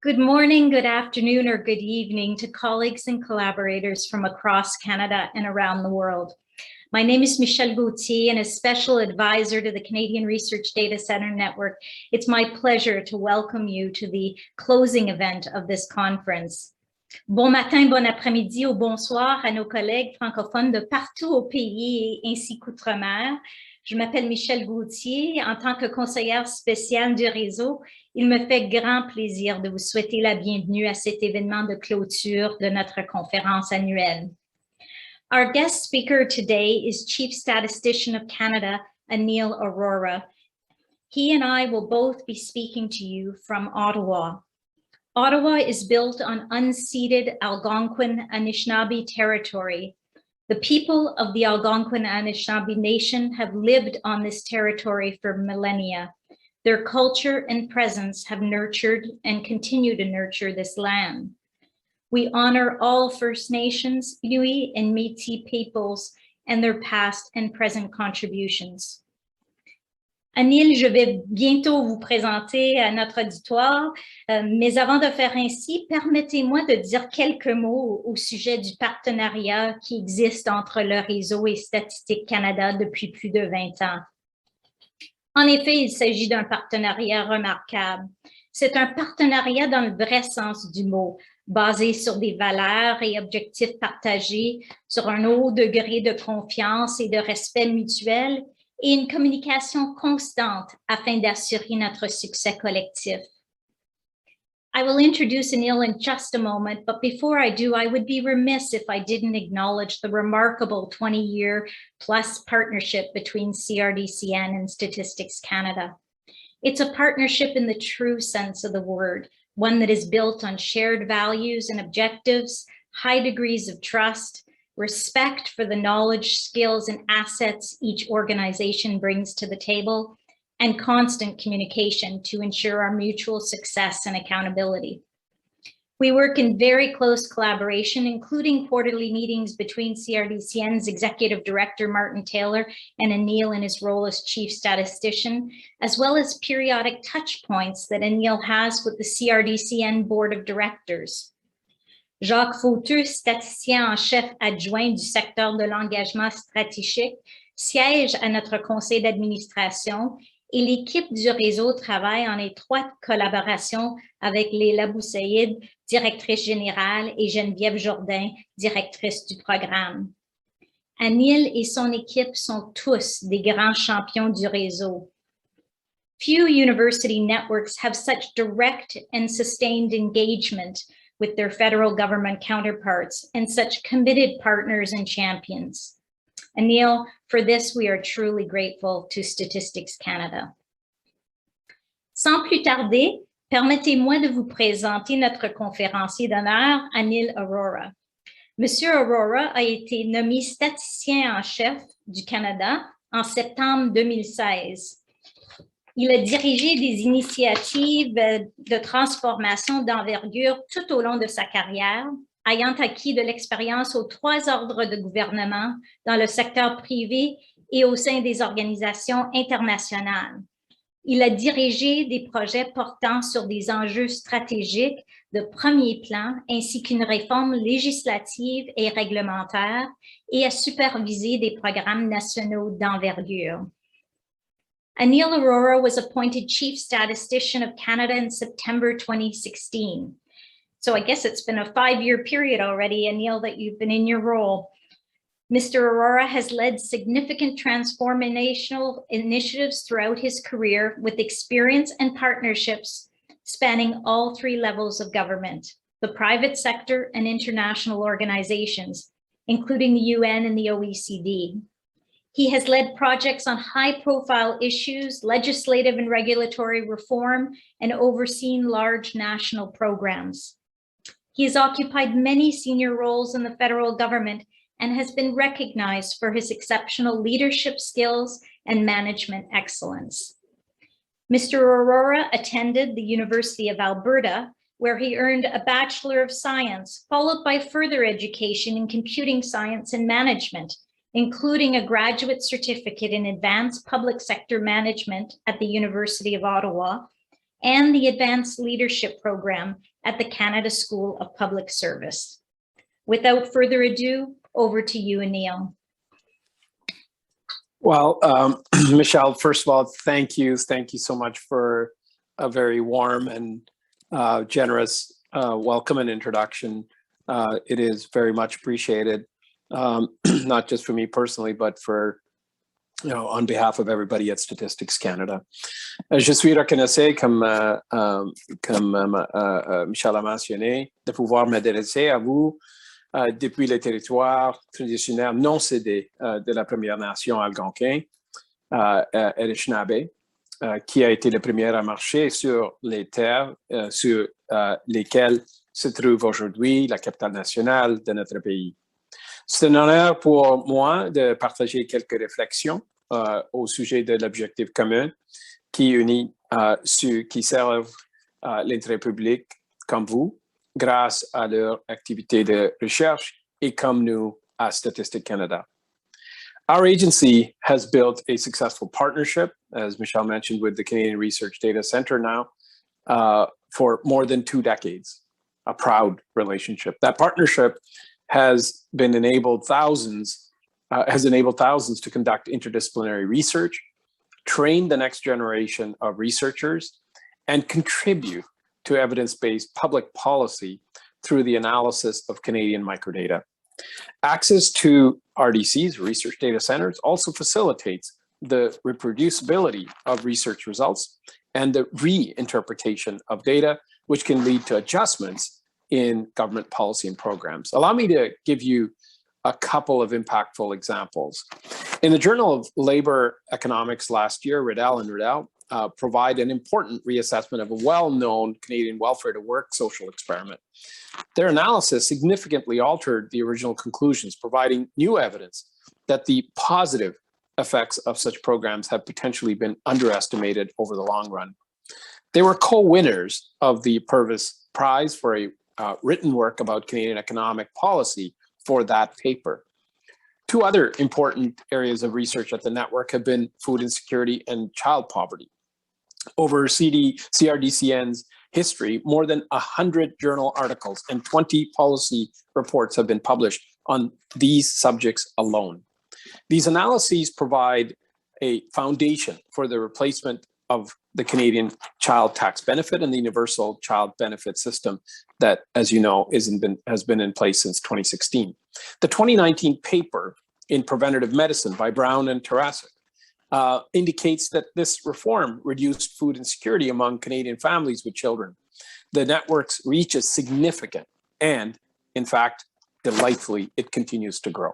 Good morning, good afternoon, or good evening to colleagues and collaborators from across Canada and around the world. My name is Michelle Gauthier, and as Special Advisor to the Canadian Research Data Centre Network, it's my pleasure to welcome you to the closing event of this conference. Bon matin, bon après-midi ou bonsoir à nos collègues francophones de partout au pays ainsi qu'outre-mer. Je m'appelle Michelle Gauthier. En tant que conseillère spéciale du réseau, il me fait grand plaisir de vous souhaiter la bienvenue à cet événement de clôture de notre conférence annuelle. Our guest speaker today is Chief Statistician of Canada, Anil Arora. He and I will both be speaking to you from Ottawa. Ottawa is built on unceded Algonquin Anishinaabe territory. The people of the Algonquin Anishinaabe Nation have lived on this territory for millennia. Their culture and presence have nurtured and continue to nurture this land. We honor all First Nations, Inuit, and Métis peoples and their past and present contributions. Anil, je vais bientôt vous présenter à notre auditoire, mais avant de faire ainsi, permettez-moi de dire quelques mots au sujet du partenariat qui existe entre le réseau et Statistique Canada depuis plus de 20 ans. En effet, il s'agit d'un partenariat remarquable. C'est un partenariat dans le vrai sens du mot, basé sur des valeurs et objectifs partagés, sur un haut degré de confiance et de respect mutuel, et une communication constante afin d'assurer notre succès collectif. I will introduce Anil in just a moment, but before I do, I would be remiss if I didn't acknowledge the remarkable 20-year plus partnership between CRDCN and Statistiques Canada. It's a partnership in the true sense of the word, one that is built on shared values and objectives, high degrees of trust, respect for the knowledge, skills, and assets each organization brings to the table, and constant communication to ensure our mutual success and accountability. We work in very close collaboration, including quarterly meetings between CRDCN's Executive Director, Martin Taylor, and Anil in his role as Chief Statistician, as well as periodic touch points that Anil has with the CRDCN Board of Directors. Jacques Fauteux, statisticien en chef adjoint du secteur de l'engagement stratégique, siège à notre conseil d'administration et l'équipe du réseau travaille en étroite collaboration avec Léla Boussaïd, directrice générale, et Geneviève Jourdain, directrice du programme. Anil et son équipe sont tous des grands champions du réseau. Few university networks have such direct and sustained engagement with their federal government counterparts and such committed partners and champions. Anil, for this, we are truly grateful to Statistiques Canada. Sans plus tarder, permettez-moi de vous présenter notre conférencier d'honneur, Anil Arora. Monsieur Arora a été nommé statisticien en chef du Canada en septembre 2016. Il a dirigé des initiatives de transformation d'envergure tout au long de sa carrière, ayant acquis de l'expérience aux 3 ordres de gouvernement dans le secteur privé et au sein des organisations internationales. Il a dirigé des projets portant sur des enjeux stratégiques de premier plan ainsi qu'une réforme législative et réglementaire et a supervisé des programmes nationaux d'envergure. Anil Arora was appointed Chief Statistician of Canada in September 2016. So I guess it's been a 5-year period already, Anil, that you've been in your role. Mr. Arora has led significant transformational initiatives throughout his career with experience and partnerships spanning all 3 levels of government, the private sector and international organizations, including the UN and the OECD. He has led projects on high-profile issues, legislative and regulatory reform, and overseen large national programs. He has occupied many senior roles in the federal government and has been recognized for his exceptional leadership skills and management excellence. Mr. Arora attended the University of Alberta, where he earned a Bachelor of Science, followed by further education in computing science and management, including a graduate certificate in advanced public sector management at the University of Ottawa and the Advanced Leadership Program at the Canada School of Public Service. Without further ado, over to you, Anil. Well, Michelle, first of all, thank you. Thank you so much for a very warm and generous welcome and introduction. It is very much appreciated, not just for me personally, but for, on behalf of everybody at Statistiques Canada. Je suis reconnaissant, comme Michel a mentionné, de pouvoir m'adresser à vous depuis le territoire traditionnel non cédé de la Première Nation algonquin, Anishinaabe, qui a été le premier à marcher sur les terres sur lesquelles se trouve aujourd'hui la capitale nationale de notre pays. C'est un honneur pour moi de partager quelques réflexions au sujet de l'objectif commun qui unit ceux qui servent l'intérêt public comme vous, grâce à leur activité de recherche et comme nous à Statistique Canada. Our agency has built a successful partnership, as Michelle mentioned, with the Canadian Research Data Centre now for more than 2 decades, a proud relationship. That partnership has enabled thousands to conduct interdisciplinary research, train the next generation of researchers, and contribute to evidence-based public policy through the analysis of Canadian microdata. Access to RDCs, research data centers, also facilitates the reproducibility of research results and the reinterpretation of data, which can lead to adjustments in government policy and programs. Allow me to give you a couple of impactful examples. In the Journal of Labor Economics last year, Riddell and Riddell provide an important reassessment of a well-known Canadian welfare to work social experiment. Their analysis significantly altered the original conclusions, providing new evidence that the positive effects of such programs have potentially been underestimated over the long run. They were co-winners of the Purvis Prize for a written work about Canadian economic policy for that paper. 2 other important areas of research at the network have been food insecurity and child poverty. Over CRDCN's history, more than 100 journal articles and 20 policy reports have been published on these subjects alone. These analyses provide a foundation for the replacement of the Canadian child tax benefit and the universal child benefit system that, as you know, has been in place since 2016. The 2019 paper in Preventative Medicine by Brown and Tarasik indicates that this reform reduced food insecurity among Canadian families with children. The network's reach is significant and, in fact, delightfully, it continues to grow.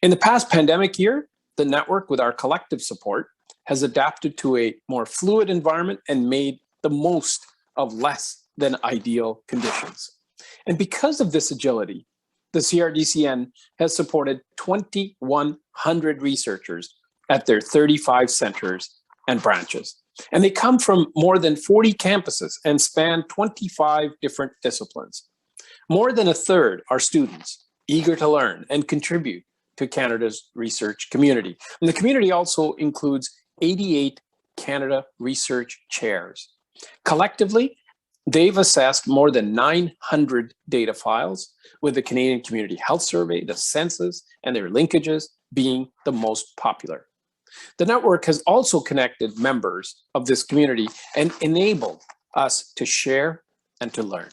In the past pandemic year, the network, with our collective support, has adapted to a more fluid environment and made the most of less than ideal conditions. And because of this agility, the CRDCN has supported 2,100 researchers at their 35 centers and branches. And they come from more than 40 campuses and span 25 different disciplines. More than a third are students eager to learn and contribute to Canada's research community. And the community also includes 88 Canada Research Chairs. Collectively, they've assessed more than 900 data files, with the Canadian Community Health Survey, the census, and their linkages being the most popular. The network has also connected members of this community and enabled us to share and to learn.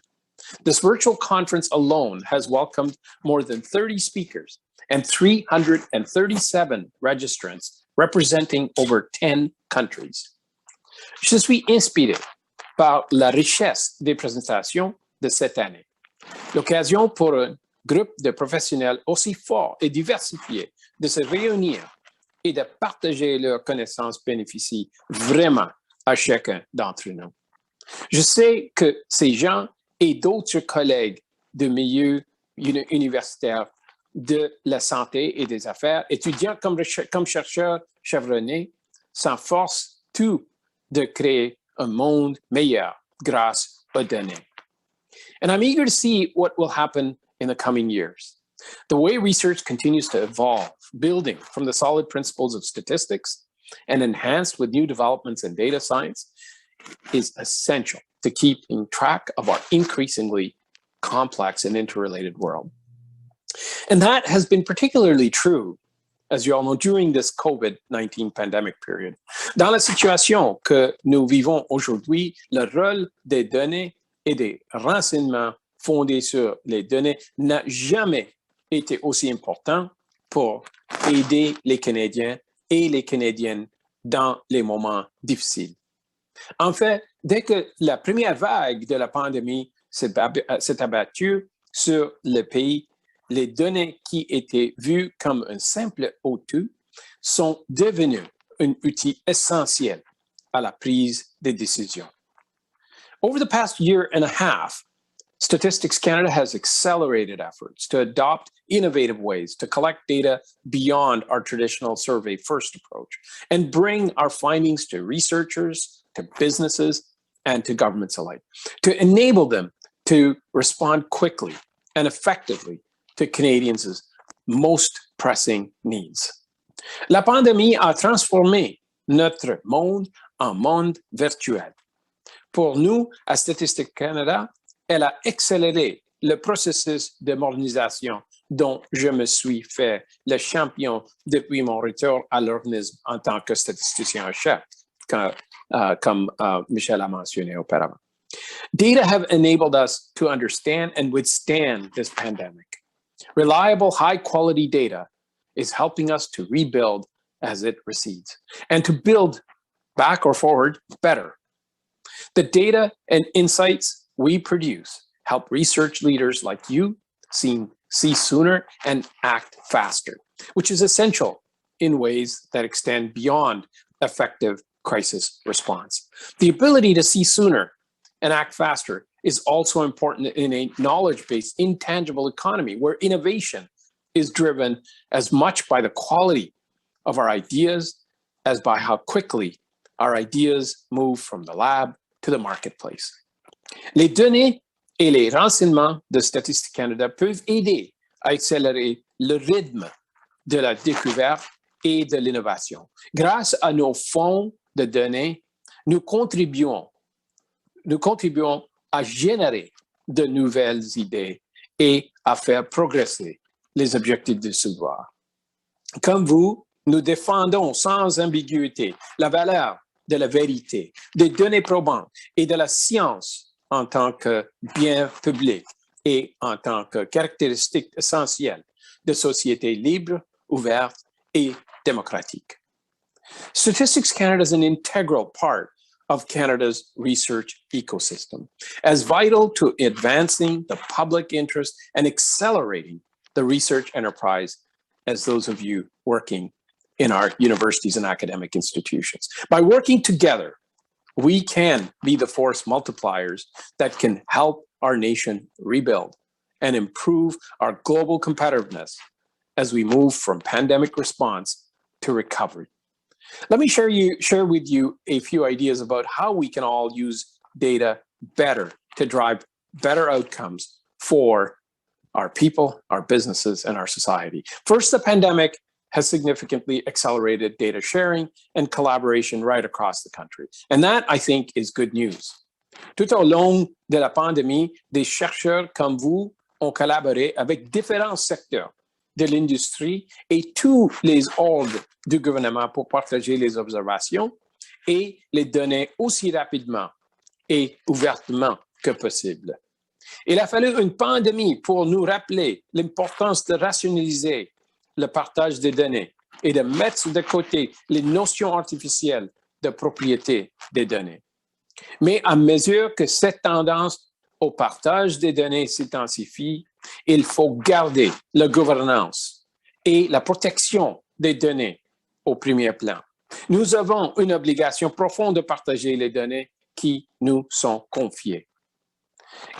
This virtual conference alone has welcomed more than 30 speakers and 337 registrants representing over 10 countries. Je suis inspiré par la richesse des présentations de cette année. L'occasion pour un groupe de professionnels aussi forts et diversifiés de se réunir et de partager leurs connaissances bénéficie vraiment à chacun d'entre nous. Je sais que ces gens et d'autres collègues de milieux universitaires de la santé et des affaires, étudiants comme chercheurs chevronnés, s'efforcent tous de créer un monde meilleur grâce aux données. And I'm eager to see what will happen in the coming years. The way research continues to evolve, building from the solid principles of statistics and enhanced with new developments in data science, is essential to keeping track of our increasingly complex and interrelated world. And that has been particularly true, as you all know, during this COVID-19 pandemic period. Dans la situation que nous vivons aujourd'hui, le rôle des données et des renseignements fondés sur les données n'a jamais été aussi important pour aider les Canadiens et les Canadiennes dans les moments difficiles. En fait, dès que la première vague de la pandémie s'est abattue sur le pays, les données qui étaient vues comme un simple outil sont devenues un outil essentiel à la prise de décisions. Over the past year and a half, Statistics Canada has accelerated efforts to adopt innovative ways to collect data beyond our traditional survey-first approach and bring our findings to researchers, to businesses, and to governments alike, to enable them to respond quickly and effectively to Canadians' most pressing needs. La pandémie a transformé notre monde en monde virtuel. Pour nous, à Statistique Canada, elle a accéléré le processus de modernisation dont je me suis fait le champion depuis mon retour à l'organisme en tant que statisticien en chef, comme Michel a mentionné auparavant. Data have enabled us to understand and withstand this pandemic. Reliable, high-quality data is helping us to rebuild as it recedes and to build back or forward better. The data and insights we produce help research leaders like you see sooner and act faster, which is essential in ways that extend beyond effective crisis response. The ability to see sooner and act faster is also important in a knowledge-based, intangible economy where innovation is driven as much by the quality of our ideas as by how quickly our ideas move from the lab to the marketplace. Les données et les renseignements de Statistique Canada peuvent aider à accélérer le rythme de la découverte et de l'innovation. Grâce à nos fonds de données, nous contribuons à générer de nouvelles idées et à faire progresser les objectifs de savoir. Comme vous, nous défendons sans ambiguïté la valeur de la vérité, des données probantes et de la science en tant que bien public et en tant que caractéristique essentielle de sociétés libres, ouvertes et démocratiques. Statistics Canada is an integral part of Canada's research ecosystem, as vital to advancing the public interest and accelerating the research enterprise as those of you working in our universities and academic institutions. By working together, we can be the force multipliers that can help our nation rebuild and improve our global competitiveness as we move from pandemic response to recovery. Let me share with you a few ideas about how we can all use data better to drive better outcomes for our people, our businesses, and our society. First, the pandemic has significantly accelerated data sharing and collaboration right across the country. And that, I think, is good news. Tout au long de la pandémie, des chercheurs comme vous ont collaboré avec différents secteurs de l'industrie et tous les ordres du gouvernement pour partager les observations et les données aussi rapidement et ouvertement que possible. Il a fallu une pandémie pour nous rappeler l'importance de rationaliser le partage des données et de mettre de côté les notions artificielles de propriété des données. Mais à mesure que cette tendance au partage des données s'intensifie, il faut garder la gouvernance et la protection des données au premier plan. Nous avons une obligation profonde de partager les données qui nous sont confiées.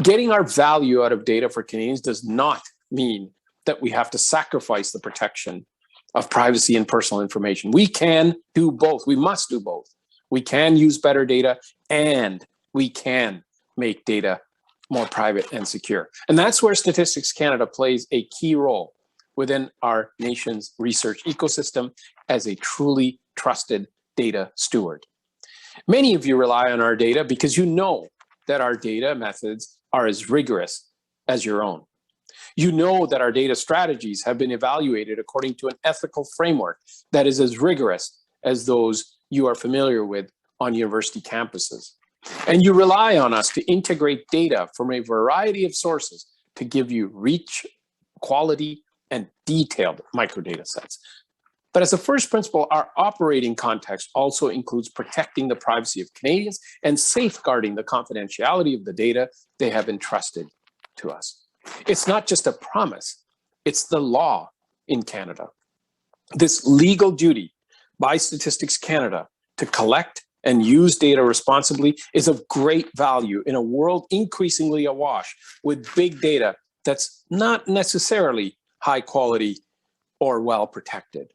Getting our value out of data for Canadians does not mean that we have to sacrifice the protection of privacy and personal information. We can do both. We must do both. We can use better data and we can make data more private and secure. And that's where Statistics Canada plays a key role within our nation's research ecosystem as a truly trusted data steward. Many of you rely on our data because you know that our data methods are as rigorous as your own. You know that our data strategies have been evaluated according to an ethical framework that is as rigorous as those you are familiar with on university campuses. And you rely on us to integrate data from a variety of sources to give you rich, quality, and detailed microdata sets. But as a first principle, our operating context also includes protecting the privacy of Canadians and safeguarding the confidentiality of the data they have entrusted to us. It's not just a promise, it's the law in Canada. This legal duty by Statistics Canada to collect and use data responsibly is of great value in a world increasingly awash with big data that's not necessarily high quality or well protected.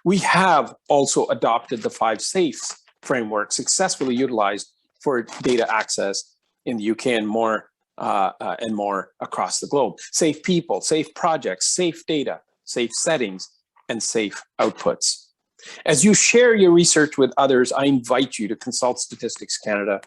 We have also adopted the 5 SAFEs framework successfully utilized for data access in the UK and more across the globe. Safe people, safe projects, safe data, safe settings, and safe outputs. As you share your research with others, I invite you to consult Statistics Canada.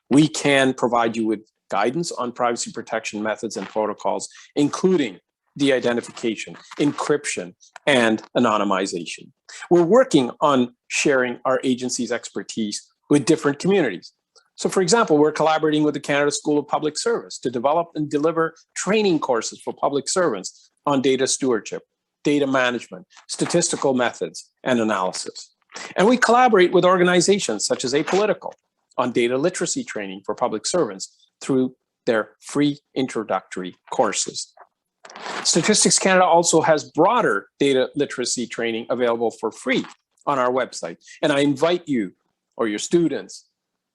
We can provide you with guidance on privacy protection methods and protocols, including de-identification, encryption, and anonymization. We're working on sharing our agency's expertise with different communities. So for example, we're collaborating with the Canada School of Public Service to develop and deliver training courses for public servants on data stewardship, data management, statistical methods, and analysis. And we collaborate with organizations such as Apolitical on data literacy training for public servants through their free introductory courses. Statistics Canada also has broader data literacy training available for free on our website. And I invite you or your students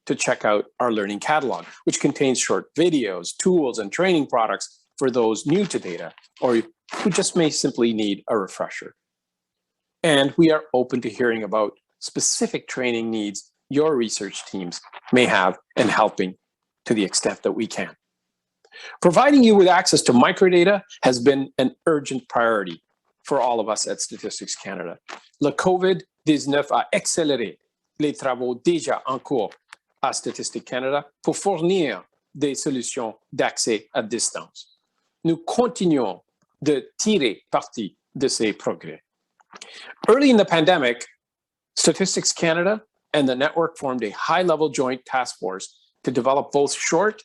to check out our learning catalog, which contains short videos, tools, and training products for those new to data or who just may simply need a refresher. And we are open to hearing about specific training needs your research teams may have and helping to the extent that we can. Providing you with access to microdata has been an urgent priority for all of us at Statistics Canada. Le COVID-19 a accéléré les travaux déjà en cours à Statistique Canada pour fournir des solutions d'accès à distance. Nous continuons de tirer parti de ces progrès. Early in the pandemic, Statistics Canada and the network formed a high-level joint task force to develop both short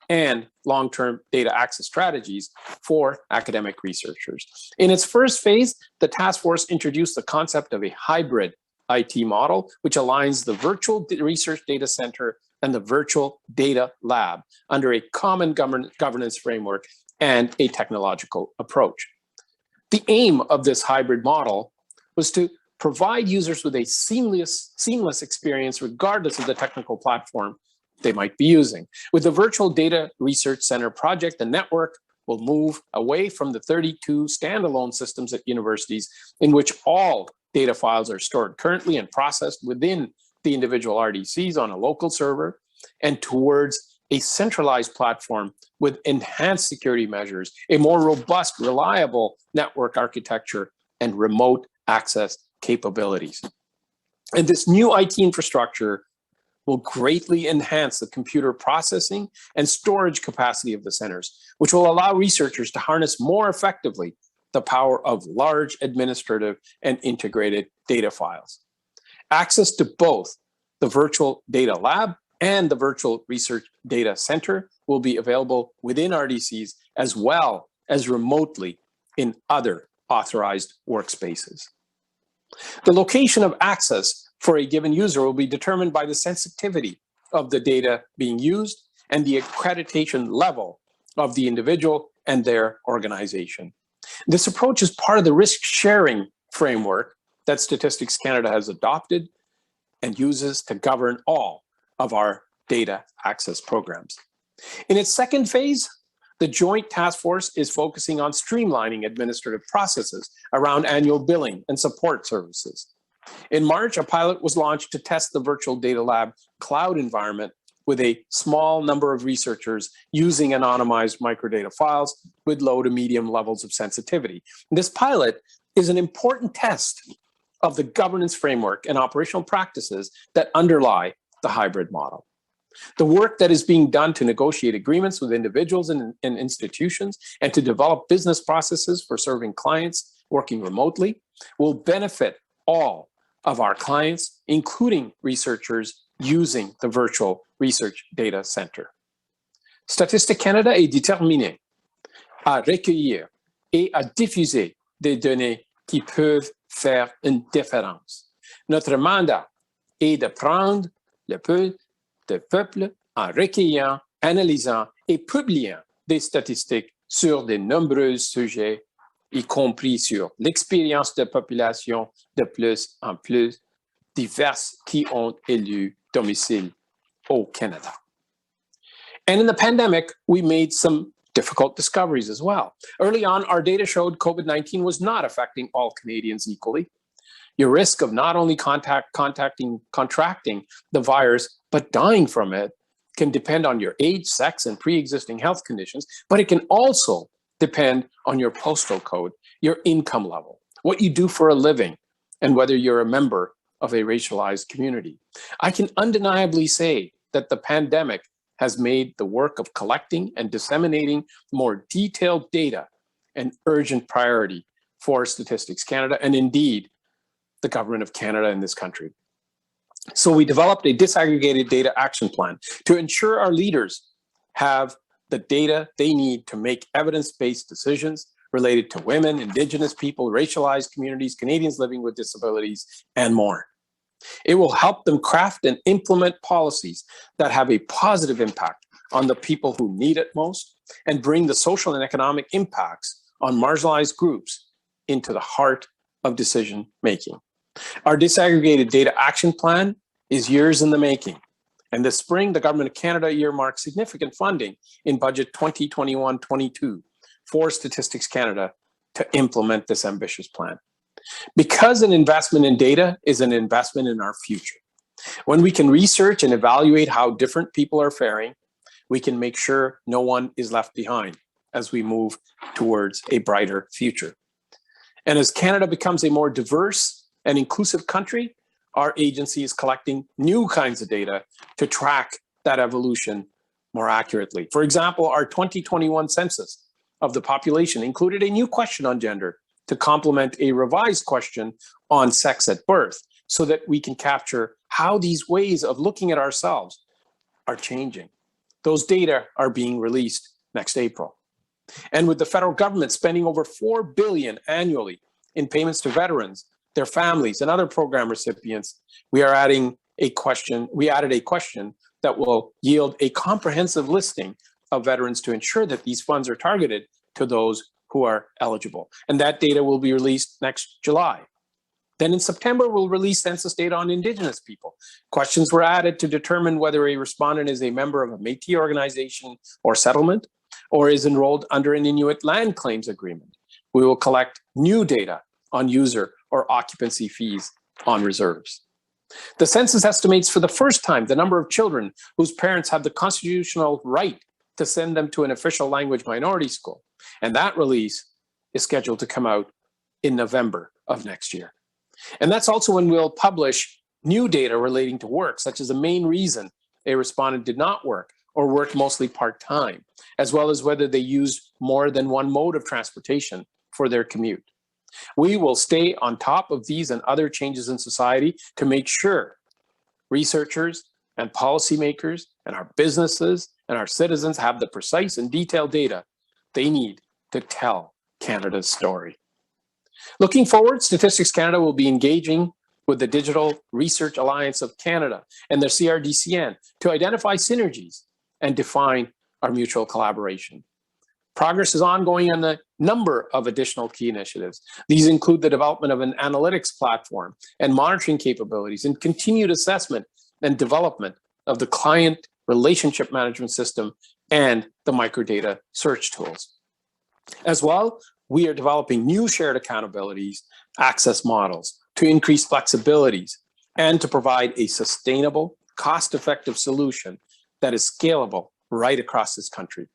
and long-term data access strategies for academic researchers. In its first phase, the task force introduced the concept of a hybrid IT model, which aligns the virtual research data center and the virtual data lab under a common governance framework and a technological approach. The aim of this hybrid model was to provide users with a seamless experience regardless of the technical platform they might be using. With the Virtual Data Research Center project, the network will move away from the 32 standalone systems at universities in which all data files are stored currently and processed within the individual RDCs on a local server and towards a centralized platform with enhanced security measures, a more robust, reliable network architecture, and remote access capabilities. And this new IT infrastructure will greatly enhance the computer processing and storage capacity of the centers, which will allow researchers to harness more effectively the power of large administrative and integrated data files. Access to both the Virtual Data Lab and the Virtual Research Data Center will be available within RDCs as well as remotely in other authorized workspaces. The location of access for a given user will be determined by the sensitivity of the data being used and the accreditation level of the individual and their organization. This approach is part of the risk-sharing framework that Statistics Canada has adopted and uses to govern all of our data access programs. In its second phase, the Joint Task Force is focusing on streamlining administrative processes around annual billing and support services. In March, a pilot was launched to test the Virtual Data Lab cloud environment with a small number of researchers using anonymized microdata files with low to medium levels of sensitivity. This pilot is an important test of the governance framework and operational practices that underlie the hybrid model. The work that is being done to negotiate agreements with individuals and institutions and to develop business processes for serving clients working remotely will benefit all of our clients, including researchers using the virtual research data center. Statistique Canada est déterminé à recueillir et à diffuser des données qui peuvent faire une différence. Notre mandat est de prendre le peu de peuple en recueillant, analysant et publiant des statistiques sur de nombreux sujets, y compris sur l'expérience de population de plus en plus diverses qui ont élu domicile au Canada. And in the pandemic, we made some difficult discoveries as well. Early on, our data showed COVID-19 was not affecting all Canadians equally. Your risk of not only contracting the virus, but dying from it can depend on your age, sex, and pre-existing health conditions, but it can also depend on your postal code, your income level, what you do for a living, and whether you're a member of a racialized community. I can undeniably say that the pandemic has made the work of collecting and disseminating more detailed data an urgent priority for Statistics Canada, and indeed, the government of Canada in this country. So we developed a disaggregated data action plan to ensure our leaders have the data they need to make evidence-based decisions related to women, Indigenous people, racialized communities, Canadians living with disabilities, and more. It will help them craft and implement policies that have a positive impact on the people who need it most and bring the social and economic impacts on marginalized groups into the heart of decision making. Our disaggregated data action plan is years in the making. And this spring, the Government of Canada earmarked significant funding in budget 2021-22 for Statistics Canada to implement this ambitious plan. Because an investment in data is an investment in our future. When we can research and evaluate how different people are faring, we can make sure no one is left behind as we move towards a brighter future. And as Canada becomes a more diverse and inclusive country, our agency is collecting new kinds of data to track that evolution more accurately. For example, our 2021 census of the population included a new question on gender to complement a revised question on sex at birth, so that we can capture how these ways of looking at ourselves are changing. Those data are being released next April. And with the federal government spending over $4 billion annually in payments to veterans, their families, and other program recipients, we added a question that will yield a comprehensive listing of veterans to ensure that these funds are targeted to those who are eligible. And that data will be released next July. Then in September, we'll release census data on Indigenous people. Questions were added to determine whether a respondent is a member of a Métis organization or settlement, or is enrolled under an Inuit land claims agreement. We will collect new data on user or occupancy fees on reserves. The census estimates for the first time the number of children whose parents have the constitutional right to send them to an official language minority school. And that release is scheduled to come out in November of next year. And that's also when we'll publish new data relating to work, such as the main reason a respondent did not work or worked mostly part-time, as well as whether they used more than one mode of transportation for their commute. We will stay on top of these and other changes in society to make sure researchers and policymakers and our businesses and our citizens have the precise and detailed data they need to tell Canada's story. Looking forward, Statistics Canada will be engaging with the Digital Research Alliance of Canada and the CRDCN to identify synergies and define our mutual collaboration. Progress is ongoing on a number of additional key initiatives. These include the development of an analytics platform and monitoring capabilities and continued assessment and development of the client relationship management system and the microdata search tools. As well, we are developing new shared accountabilities, access models to increase flexibilities and to provide a sustainable, cost-effective solution that is scalable right across this country.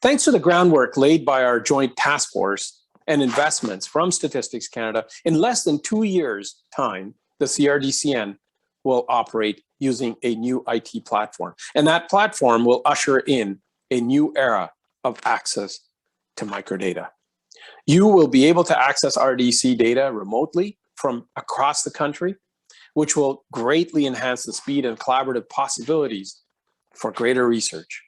Thanks to the groundwork laid by our joint task force and investments from Statistics Canada, in less than 2 years' time, the CRDCN will operate using a new IT platform. And that platform will usher in a new era of access to microdata. You will be able to access RDC data remotely from across the country, which will greatly enhance the speed and collaborative possibilities for greater research.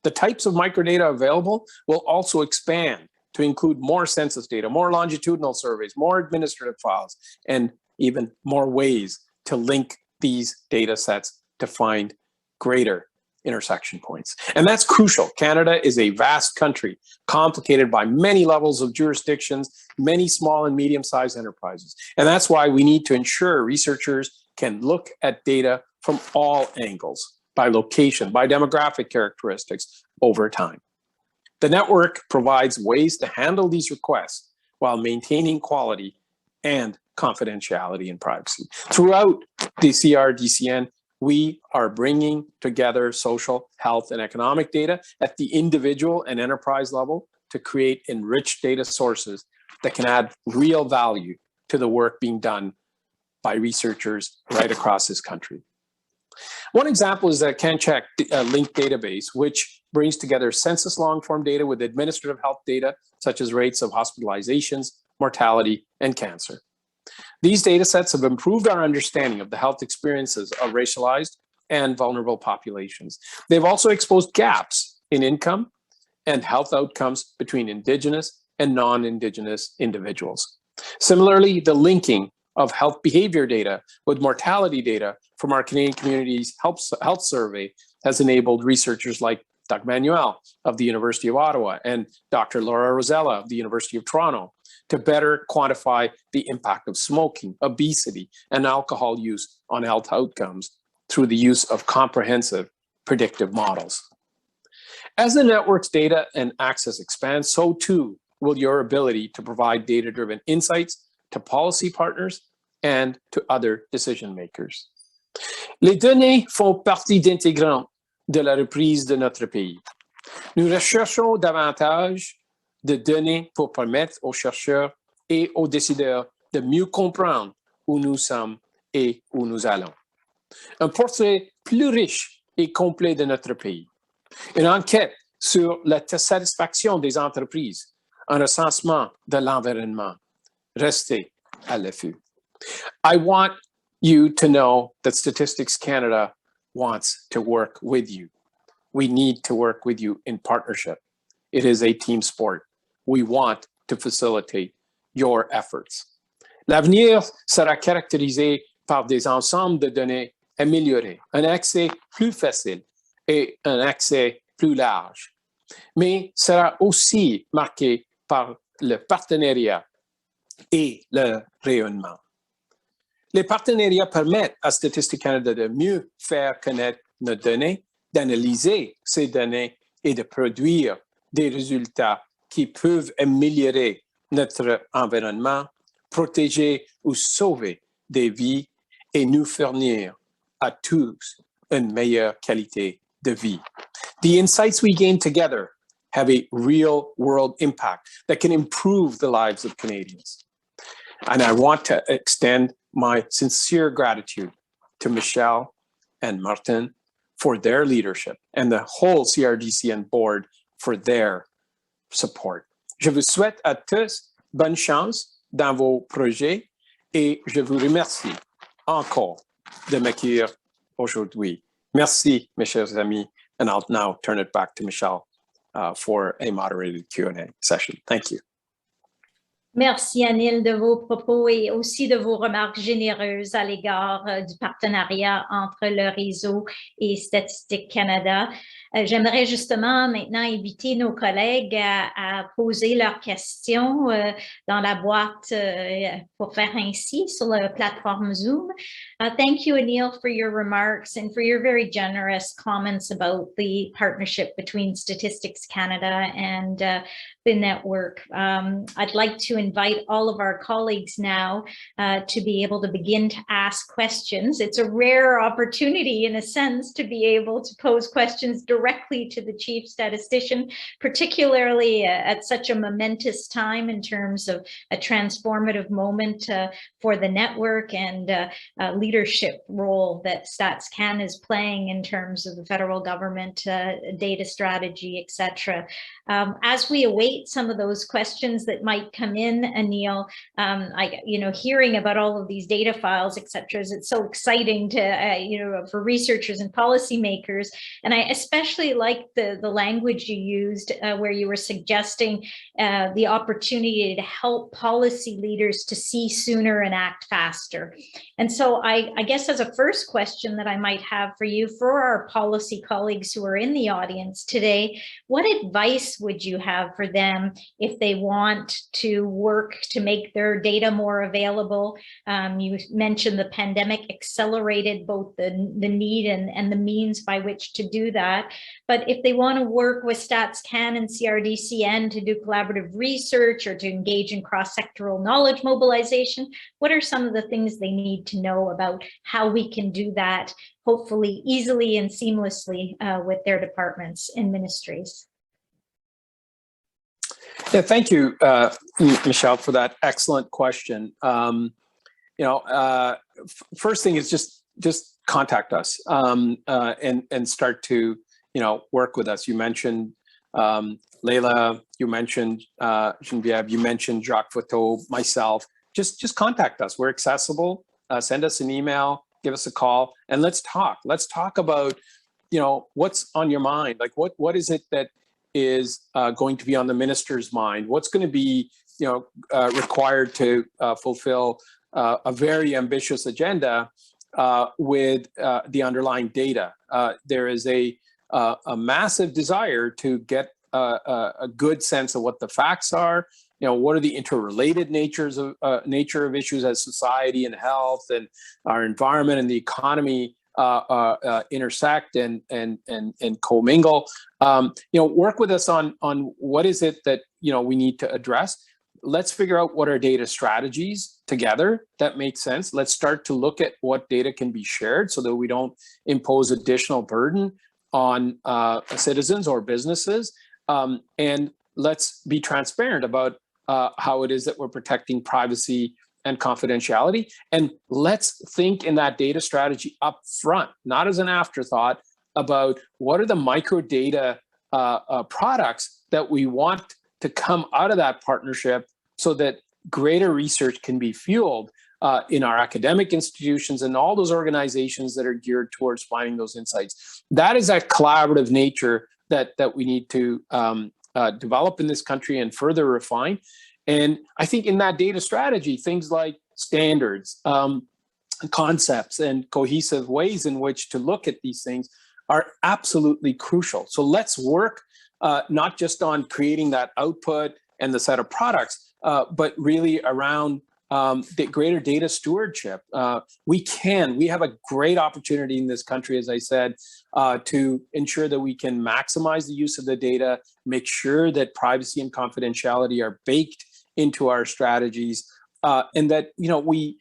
The types of microdata available will also expand to include more census data, more longitudinal surveys, more administrative files, and even more ways to link these data sets to find greater intersection points. And that's crucial. Canada is a vast country, complicated by many levels of jurisdictions, many small and medium-sized enterprises. And that's why we need to ensure researchers can look at data from all angles, by location, by demographic characteristics over time. The network provides ways to handle these requests while maintaining quality and confidentiality and privacy. Throughout the CRDCN, we are bringing together social, health, and economic data at the individual and enterprise level to create enriched data sources that can add real value to the work being done by researchers right across this country. One example is the CanCheck linked database, which brings together census long-form data with administrative health data, such as rates of hospitalizations, mortality, and cancer. These data sets have improved our understanding of the health experiences of racialized and vulnerable populations. They've also exposed gaps in income and health outcomes between Indigenous and non-Indigenous individuals. Similarly, the linking of health behavior data with mortality data from our Canadian Communities Health Survey has enabled researchers like Doug Manuel of the University of Ottawa and Dr. Laura Rosella of the University of Toronto to better quantify the impact of smoking, obesity, and alcohol use on health outcomes through the use of comprehensive predictive models. As the network's data and access expands, so too will your ability to provide data-driven insights to policy partners and to other decision makers. Les données font partie intégrante de la reprise de notre pays. Nous recherchons davantage de données pour permettre aux chercheurs et aux décideurs de mieux comprendre où nous sommes et où nous allons. Un portrait plus riche et complet de notre pays. Une enquête sur la satisfaction des entreprises. Un recensement de l'environnement. Restez à l'affût. I want you to know that Statistics Canada wants to work with you. We need to work with you in partnership. It is a team sport. We want to facilitate your efforts. L'avenir sera caractérisé par des ensembles de données améliorés, un accès plus facile et un accès plus large, mais sera aussi marqué par le partenariat et le rayonnement. Les partenariats permettent à Statistique Canada de mieux faire connaître nos données, d'analyser ces données et de produire des résultats qui peuvent améliorer notre environnement, protéger ou sauver des vies et nous fournir à tous une meilleure qualité de vie. The insights we gain together have a real world impact that can improve the lives of Canadians. And I want to extend my sincere gratitude to Michelle and Martin for their leadership and the whole CRDCN board for their support. Je vous souhaite à tous bonne chance dans vos projets et je vous remercie encore de m'accueillir aujourd'hui. Merci, mes chers amis, and I'll now turn it back to Michelle for a moderated Q&A session. Thank you. Merci, Anil, de vos propos et aussi de vos remarques généreuses à l'égard du partenariat entre le réseau et Statistique Canada. J'aimerais justement maintenant inviter nos collègues à poser leurs questions dans la boîte pour faire ainsi sur la plateforme Zoom. Thank you, Anil, for your remarks and for your very generous comments about the partnership between Statistics Canada and the network. I'd like to invite all of our colleagues now to be able to begin to ask questions. It's a rare opportunity, in a sense, to be able to pose questions directly to the Chief Statistician, particularly at such a momentous time in terms of a transformative moment for the network and leadership role that StatsCan is playing in terms of the federal government data strategy, etc. As we await some of those questions that might come in, Anil, hearing about all of these data files, etc., it's so exciting to, for researchers and policymakers. And I especially like the language you used where you were suggesting the opportunity to help policy leaders to see sooner and act faster. And so I guess as a first question that I might have for you, for our policy colleagues who are in the audience today, what advice would you have for them if they want to work to make their data more available? You mentioned the pandemic accelerated both the need and the means by which to do that. But if they want to work with StatsCan and CRDCN to do collaborative research or to engage in cross-sectoral knowledge mobilization, what are some of the things they need to know about how we can do that, hopefully easily and seamlessly with their departments and ministries? Yeah, thank you, Michelle, for that excellent question. First thing is just contact us and start to work with us. You mentioned Leila, you mentioned Geneviève, you mentioned Jacques Photo, myself. Just contact us. We're accessible. Send us an email, give us a call, and let's talk. Let's talk about what's on your mind. Like what is it that is going to be on the minister's mind? What's going to be required to fulfill a very ambitious agenda with the underlying data? There is a massive desire to get a good sense of what the facts are. What are the interrelated nature of issues as society and health and our environment and the economy intersect and commingle. Work with us on what is it that we need to address. Let's figure out what are data strategies together that make sense. Let's start to look at what data can be shared so that we don't impose additional burden on citizens or businesses. And let's be transparent about how it is that we're protecting privacy and confidentiality. And let's think in that data strategy up front, not as an afterthought, about what are the micro data products that we want to come out of that partnership so that greater research can be fueled in our academic institutions and all those organizations that are geared towards finding those insights. That is that collaborative nature that we need to develop in this country and further refine. And I think in that data strategy, things like standards, concepts, and cohesive ways in which to look at these things are absolutely crucial. So let's work not just on creating that output and the set of products, but really around the greater data stewardship. We have a great opportunity in this country, as I said, to ensure that we can maximize the use of the data, make sure that privacy and confidentiality are baked into our strategies, and that we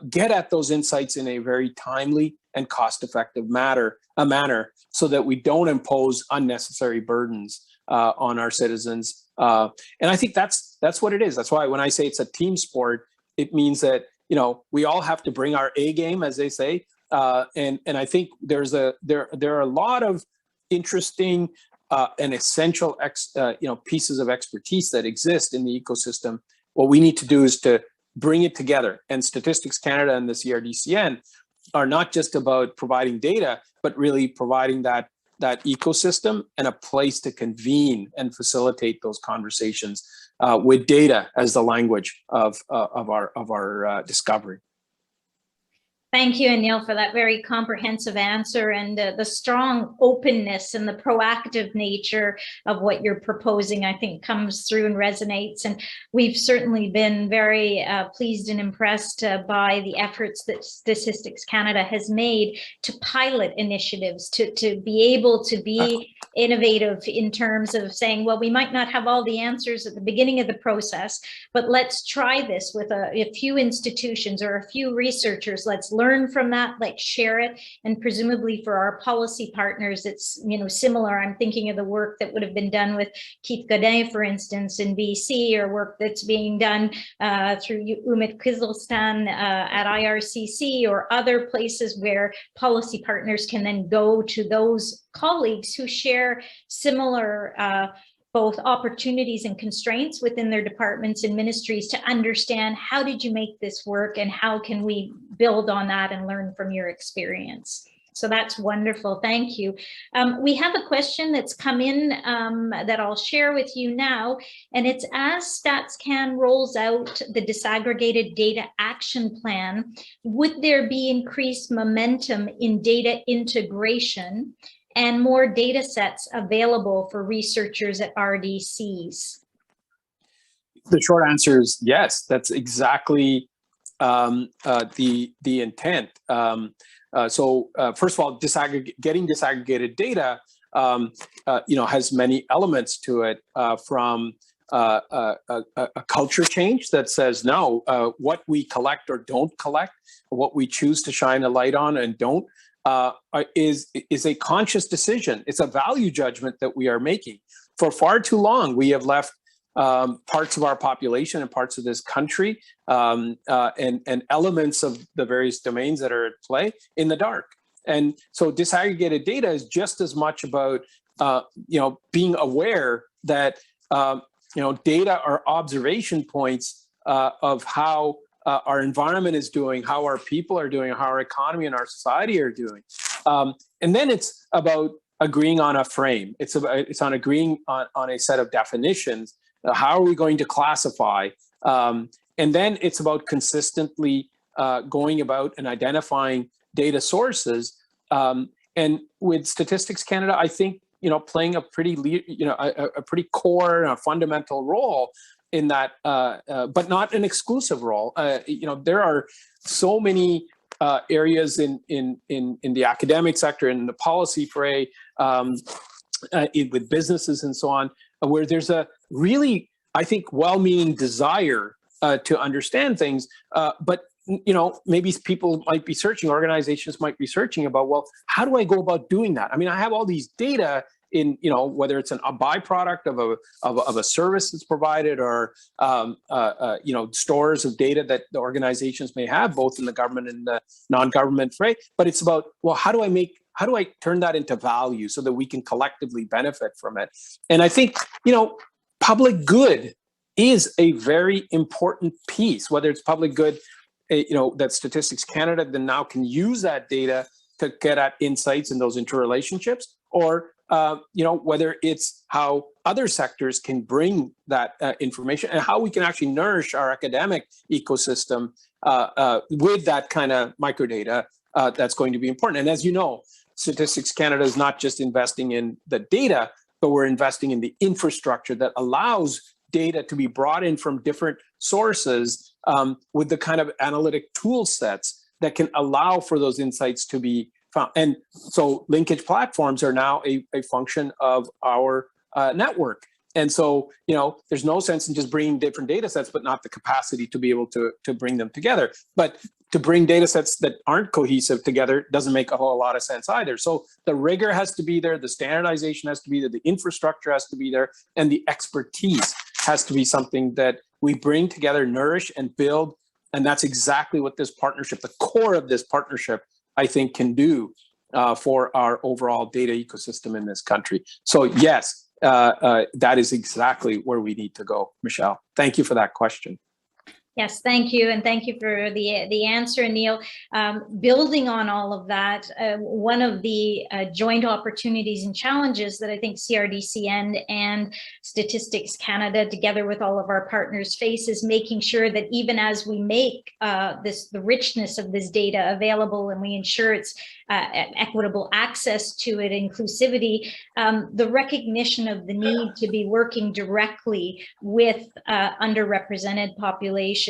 get at those insights in a very timely and cost-effective manner, so that we don't impose unnecessary burdens on our citizens. And I think that's what it is. That's why when I say it's a team sport, it means that we all have to bring our A game, as they say. And I think there are a lot of interesting and essential pieces of expertise that exist in the ecosystem. What we need to do is to bring it together. And Statistics Canada and the CRDCN are not just about providing data, but really providing that ecosystem and a place to convene and facilitate those conversations with data as the language of our discovery. Thank you, Anil, for that very comprehensive answer and the strong openness and the proactive nature of what you're proposing, I think, comes through and resonates. And we've certainly been very pleased and impressed by the efforts that Statistics Canada has made to pilot initiatives, to be able to be innovative in terms of saying, well, we might not have all the answers at the beginning of the process, but let's try this with a few institutions or a few researchers. Let's learn from that, like share it. And presumably for our policy partners, it's, you know, similar. I'm thinking of the work that would have been done with Keith Godin, for instance, in BC, or work that's being done through Umit Kizilstan at IRCC, or other places where policy partners can then go to those colleagues who share similar both opportunities and constraints within their departments and ministries to understand, how did you make this work and how can we build on that and learn from your experience? So that's wonderful. Thank you. We have a question that's come in that I'll share with you now, and it's, as StatsCan rolls out the disaggregated data action plan, would there be increased momentum in data integration and more data sets available for researchers at RDCs? The short answer is yes. That's exactly the intent. So first of all, getting disaggregated data, you know, has many elements to it, from a culture change that says, no, what we collect or don't collect, what we choose to shine a light on and don't, is a conscious decision. It's a value judgment that we are making. For far too long, we have left parts of our population and parts of this country and elements of the various domains that are at play in the dark. And so disaggregated data is just as much about you know, being aware that you know, data are observation points of how our environment is doing, how our people are doing, how our economy and our society are doing. And then it's about agreeing on a frame. It's on agreeing on a set of definitions. How are we going to classify? And then it's about consistently going about and identifying data sources. And with Statistics Canada, I think, you know, playing a pretty, you know, a pretty core and a fundamental role in that, but not an exclusive role. You know, there are so many areas in the academic sector, in the policy fray, with businesses and so on, where there's a really, I think, well-meaning desire to understand things, but you know, maybe people might be searching, organizations might be searching about, well, how do I go about doing that? I mean, I have all these data in, you know, whether it's a byproduct of a service that's provided, or you know, stores of data that the organizations may have, both in the government and the non-government fray. But it's about, well, how do I turn that into value so that we can collectively benefit from it? And I think, you know, public good is a very important piece, whether it's public good, you know, that Statistics Canada then now can use that data to get at insights in those interrelationships, or you know, whether it's how other sectors can bring that information, and how we can actually nourish our academic ecosystem with that kind of microdata that's going to be important. And as you know, Statistics Canada is not just investing in the data, but we're investing in the infrastructure that allows data to be brought in from different sources with the kind of analytic tool sets that can allow for those insights to be found. And so linkage platforms are now a function of our network. And so, you know, there's no sense in just bringing different data sets, but not the capacity to be able to bring them together. But to bring data sets that aren't cohesive together doesn't make a whole lot of sense either. So the rigor has to be there, the standardization has to be there, the infrastructure has to be there, and the expertise has to be something that we bring together, nourish, and build. And that's exactly what this partnership, the core of this partnership, I think, can do for our overall data ecosystem in this country. So yes, that is exactly where we need to go, Michelle. Thank you for that question. Yes, thank you. And thank you for the answer, Anil. Building on all of that, one of the joint opportunities and challenges that I think CRDCN and Statistics Canada, together with all of our partners, face is making sure that even as we make the richness of this data available, and we ensure its equitable access to it, inclusivity, the recognition of the need to be working directly with underrepresented populations,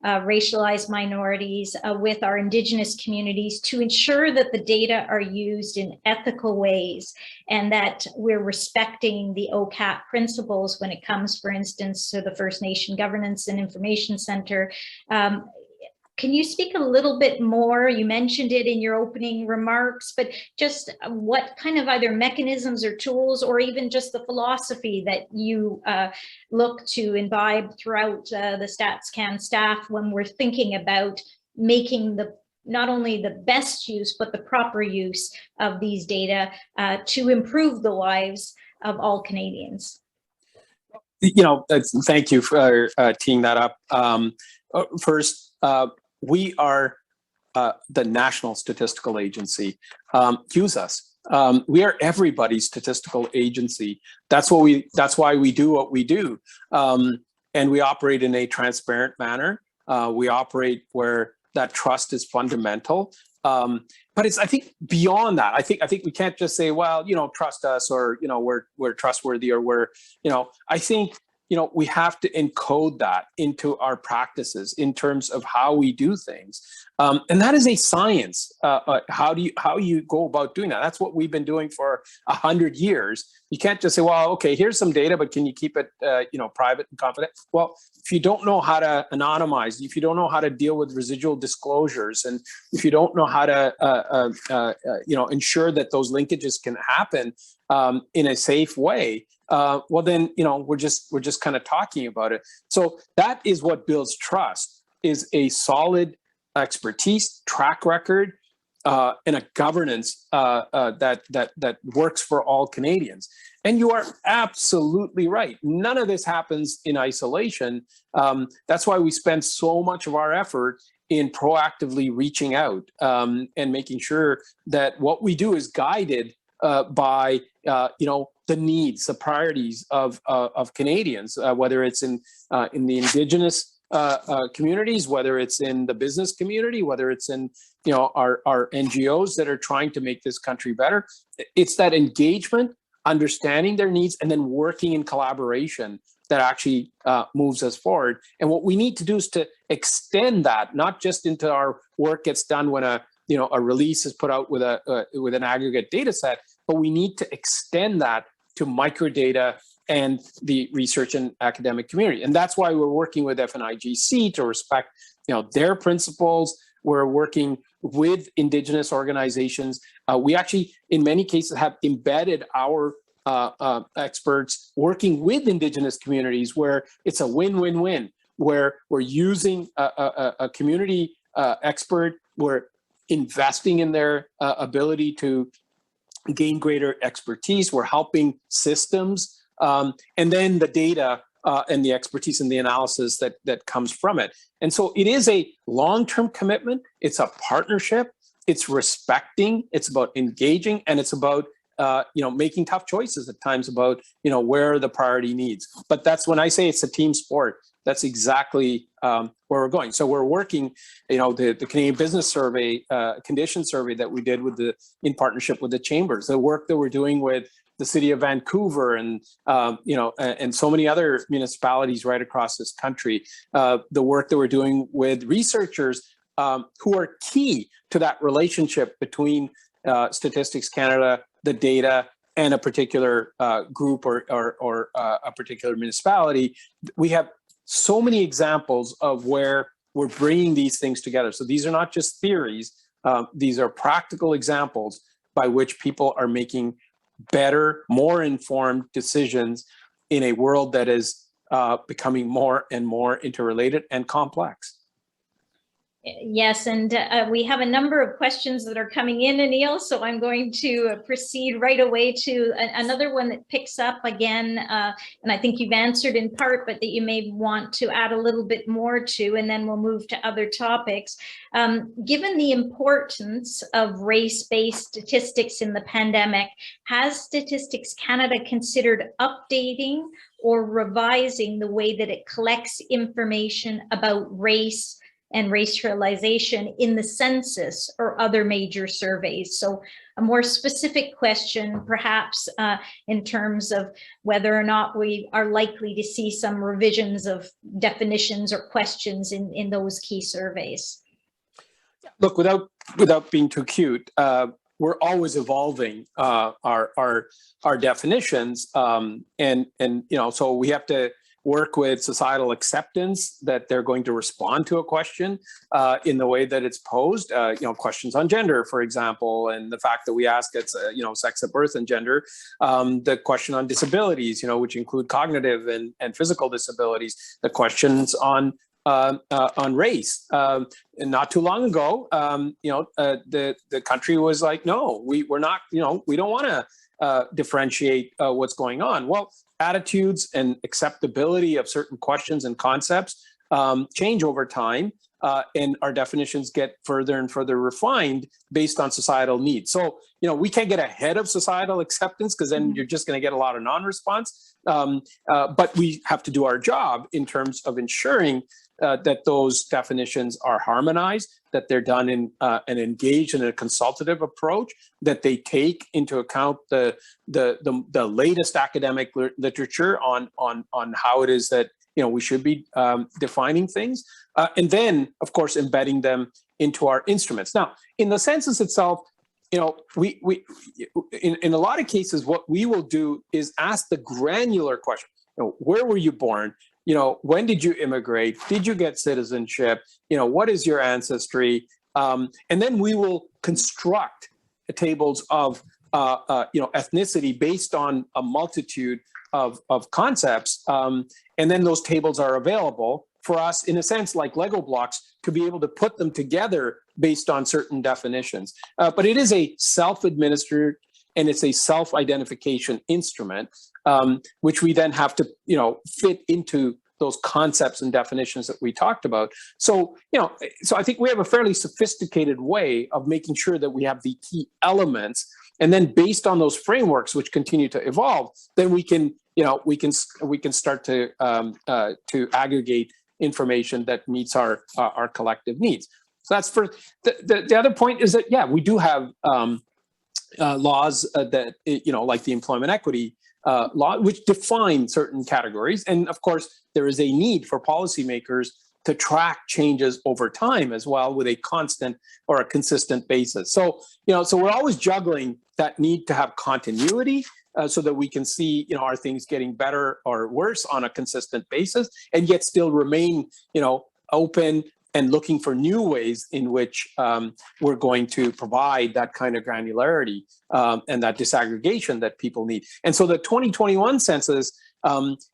racialized minorities, with our Indigenous communities, to ensure that the data are used in ethical ways, and that we're respecting the OCAP principles when it comes, for instance, to the First Nation Governance and Information Center. Can you speak a little bit more? You mentioned it in your opening remarks, but just what kind of either mechanisms or tools, or even just the philosophy that you look to imbibe throughout the StatsCan staff when we're thinking about making not only the best use, but the proper use of these data to improve the lives of all Canadians? Thank you for teeing that up. First, we are the National Statistical Agency. Use us. We are everybody's statistical agency. That's why we do what we do. And we operate in a transparent manner. We operate where that trust is fundamental. But it's, I think, beyond that. I think we can't just say, well, trust us, or, we're trustworthy, or I think, we have to encode that into our practices in terms of how we do things. And that is a science. How you go about doing that? That's what we've been doing for 100 years. You can't just say, well, okay, here's some data, but can you keep it, private and confident? Well, if you don't know how to anonymize, if you don't know how to deal with residual disclosures, and if you don't know how to, ensure that those linkages can happen in a safe way, well, then, we're just kind of talking about it. So that is what builds trust, is a solid expertise, track record, and a governance that works for all Canadians. And you are absolutely right. None of this happens in isolation. That's why we spend so much of our effort in proactively reaching out and making sure that what we do is guided by the needs, the priorities of Canadians, whether it's in the Indigenous communities, whether it's in the business community, whether it's in our NGOs that are trying to make this country better. It's that engagement, understanding their needs, and then working in collaboration that actually moves us forward. And what we need to do is to extend that, not just into our work gets done when a release is put out with an aggregate data set, but we need to extend that to microdata and the research and academic community. And that's why we're working with FNIGC to respect their principles. We're working with Indigenous organizations. We actually, in many cases, have embedded our experts working with Indigenous communities, where it's a win-win-win, where we're using a community expert, we're investing in their ability to gain greater expertise, we're helping systems, and then the data and the expertise and the analysis that comes from it. And so it is a long-term commitment. It's a partnership. It's respecting. It's about engaging, and it's about making tough choices at times about where the priority needs. But that's when I say it's a team sport. That's exactly where we're going. So we're working, the Canadian Business Survey, condition survey that we did in partnership with the chambers, the work that we're doing with the city of Vancouver and so many other municipalities right across this country, the work that we're doing with researchers who are key to that relationship between Statistics Canada, the data, and a particular group or a particular municipality. We have so many examples of where we're bringing these things together. So these are not just theories. These are practical examples by which people are making better, more informed decisions in a world that is becoming more and more interrelated and complex. Yes, and we have a number of questions that are coming in, Anil, so I'm going to proceed right away to another one that picks up again, and I think you've answered in part, but that you may want to add a little bit more to, and then we'll move to other topics. Given the importance of race-based statistics in the pandemic, has Statistics Canada considered updating or revising the way that it collects information about race and racialization in the census or other major surveys? So a more specific question, perhaps, in terms of whether or not we are likely to see some revisions of definitions or questions in those key surveys. Look, without being too cute, we're always evolving our definitions, and so we have to work with societal acceptance that they're going to respond to a question in the way that it's posed. Questions on gender, for example, and the fact that we ask it's sex at birth and gender. The question on disabilities, which include cognitive and physical disabilities. The questions on race. And not too long ago, the country was like, no, we're not, we don't want to differentiate what's going on. Well, attitudes and acceptability of certain questions and concepts change over time, and our definitions get further and further refined based on societal needs. So, we can't get ahead of societal acceptance because then you're just going to get a lot of non-response. But we have to do our job in terms of ensuring that those definitions are harmonized, that they're done in and engaged in a consultative approach, that they take into account the latest academic literature on how it is that we should be defining things, and then of course embedding them into our instruments. Now, in the census itself, we in a lot of cases, what we will do is ask the granular question. Where were you born? When did you immigrate? Did you get citizenship? What is your ancestry? And then we will construct tables of, ethnicity based on a multitude of concepts. And then those tables are available for us, in a sense, like Lego blocks, to be able to put them together based on certain definitions. But it is a self-administered and it's a self-identification instrument, which we then have to, fit into those concepts and definitions that we talked about. So, so I think we have a fairly sophisticated way of making sure that we have the key elements, and then based on those frameworks which continue to evolve, then we can, we can start to aggregate information that meets our collective needs. So that's for the other point is that, yeah, we do have laws that, like the employment equity law, which define certain categories. And of course, there is a need for policymakers to track changes over time as well with a constant or a consistent basis. So, so we're always juggling that need to have continuity so that we can see, are things getting better or worse on a consistent basis, and yet still remain, open and looking for new ways in which we're going to provide that kind of granularity and that disaggregation that people need. And so the 2021 census,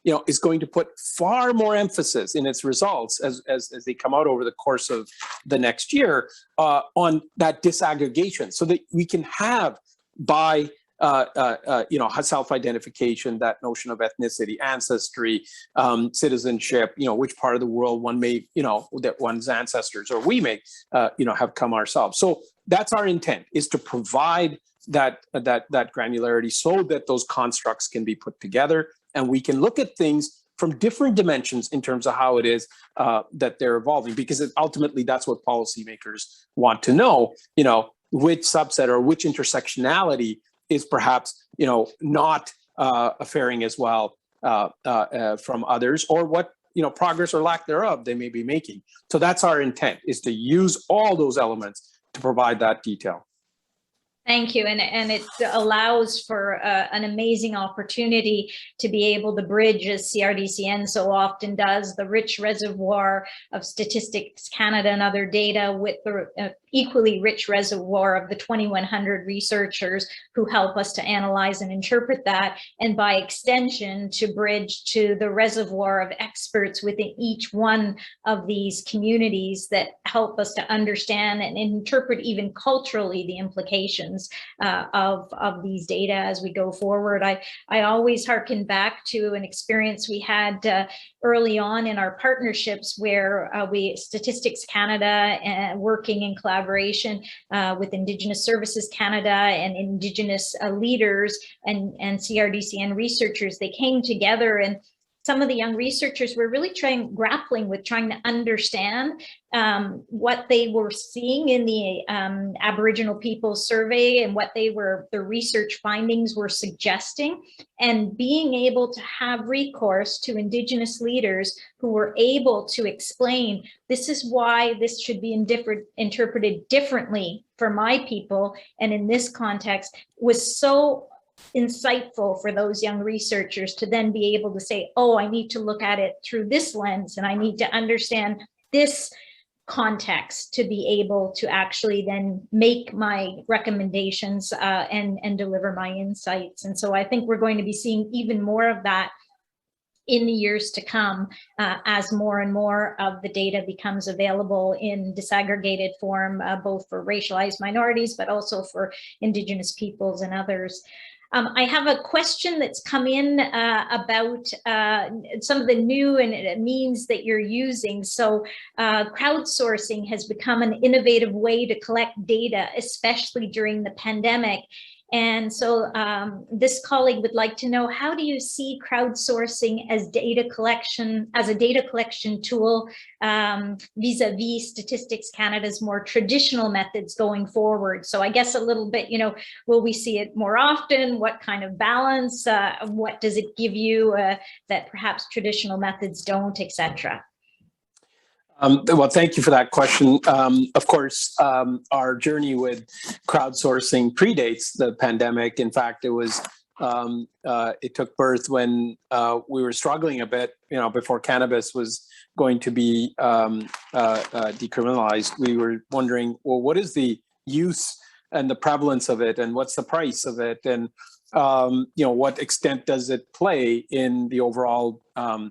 is going to put far more emphasis in its results as they come out over the course of the next year on that disaggregation, so that we can have by self-identification, that notion of ethnicity, ancestry, citizenship, which part of the world one may, that one's ancestors or we may, have come ourselves. So that's our intent, is to provide that granularity so that those constructs can be put together and we can look at things from different dimensions in terms of how it is that they're evolving, because ultimately that's what policymakers want to know, which subset or which intersectionality is perhaps, not faring as well from others, or what, progress or lack thereof they may be making. So that's our intent, is to use all those elements to provide that detail. Thank you. And it allows for an amazing opportunity to be able to bridge, as CRDCN so often does, the rich reservoir of Statistiques Canada and other data with the equally rich reservoir of the 2,100 researchers who help us to analyze and interpret that, and by extension to bridge to the reservoir of experts within each one of these communities that help us to understand and interpret even culturally the implications of these data as we go forward. I always harken back to an experience we had early on in our partnerships where Statistiques Canada, working in collaboration with Indigenous Services Canada and Indigenous leaders and CRDCN researchers, they came together, and some of the young researchers were really grappling with trying to understand what they were seeing in the Aboriginal people survey and what the research findings were suggesting, and being able to have recourse to Indigenous leaders who were able to explain, this is why this should be interpreted differently for my people, and in this context, was so insightful for those young researchers to then be able to say, oh, I need to look at it through this lens, and I need to understand this context to be able to actually then make my recommendations and deliver my insights. And so I think we're going to be seeing even more of that in the years to come, as more and more of the data becomes available in disaggregated form, both for racialized minorities, but also for Indigenous peoples and others. I have a question that's come in about some of the new means that you're using. So crowdsourcing has become an innovative way to collect data, especially during the pandemic. And so this colleague would like to know, how do you see crowdsourcing as data collection, as a data collection tool vis-a-vis Statistics Canada's more traditional methods going forward? So I guess a little bit, you know, will we see it more often? What kind of balance? What does it give you that perhaps traditional methods don't, etc.? Well, thank you for that question. Of course, our journey with crowdsourcing predates the pandemic. In fact, it took birth when we were struggling a bit, you know, before cannabis was going to be decriminalized. We were wondering, well, what is the use and the prevalence of it, and what's the price of it, and you know, what extent does it play in the overall you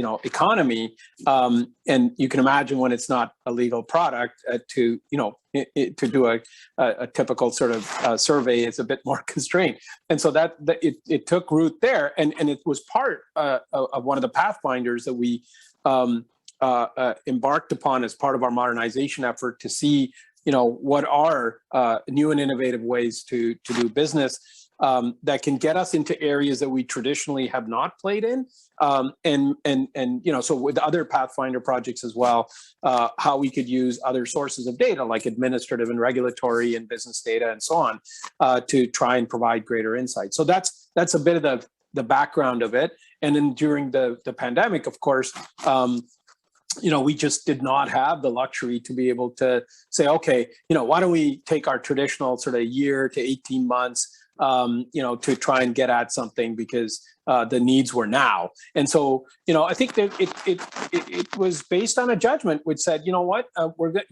know, economy? And you can imagine when it's not a legal product, to, you know, to do a typical sort of survey is a bit more constrained. And so that it took root there, and it was part of one of the pathfinders that we embarked upon as part of our modernization effort, to see, you know, what are new and innovative ways to do business that can get us into areas that we traditionally have not played in, and you know, so with other Pathfinder projects as well, how we could use other sources of data like administrative and regulatory and business data and so on, to try and provide greater insight. So that's a bit of the background of it. And then during the pandemic, of course, you know, we just did not have the luxury to be able to say, okay, you know, why don't we take our traditional sort of year to 18 months, you know, to try and get at something, because the needs were now. And so, you know, I think that it was based on a judgment which said, you know what,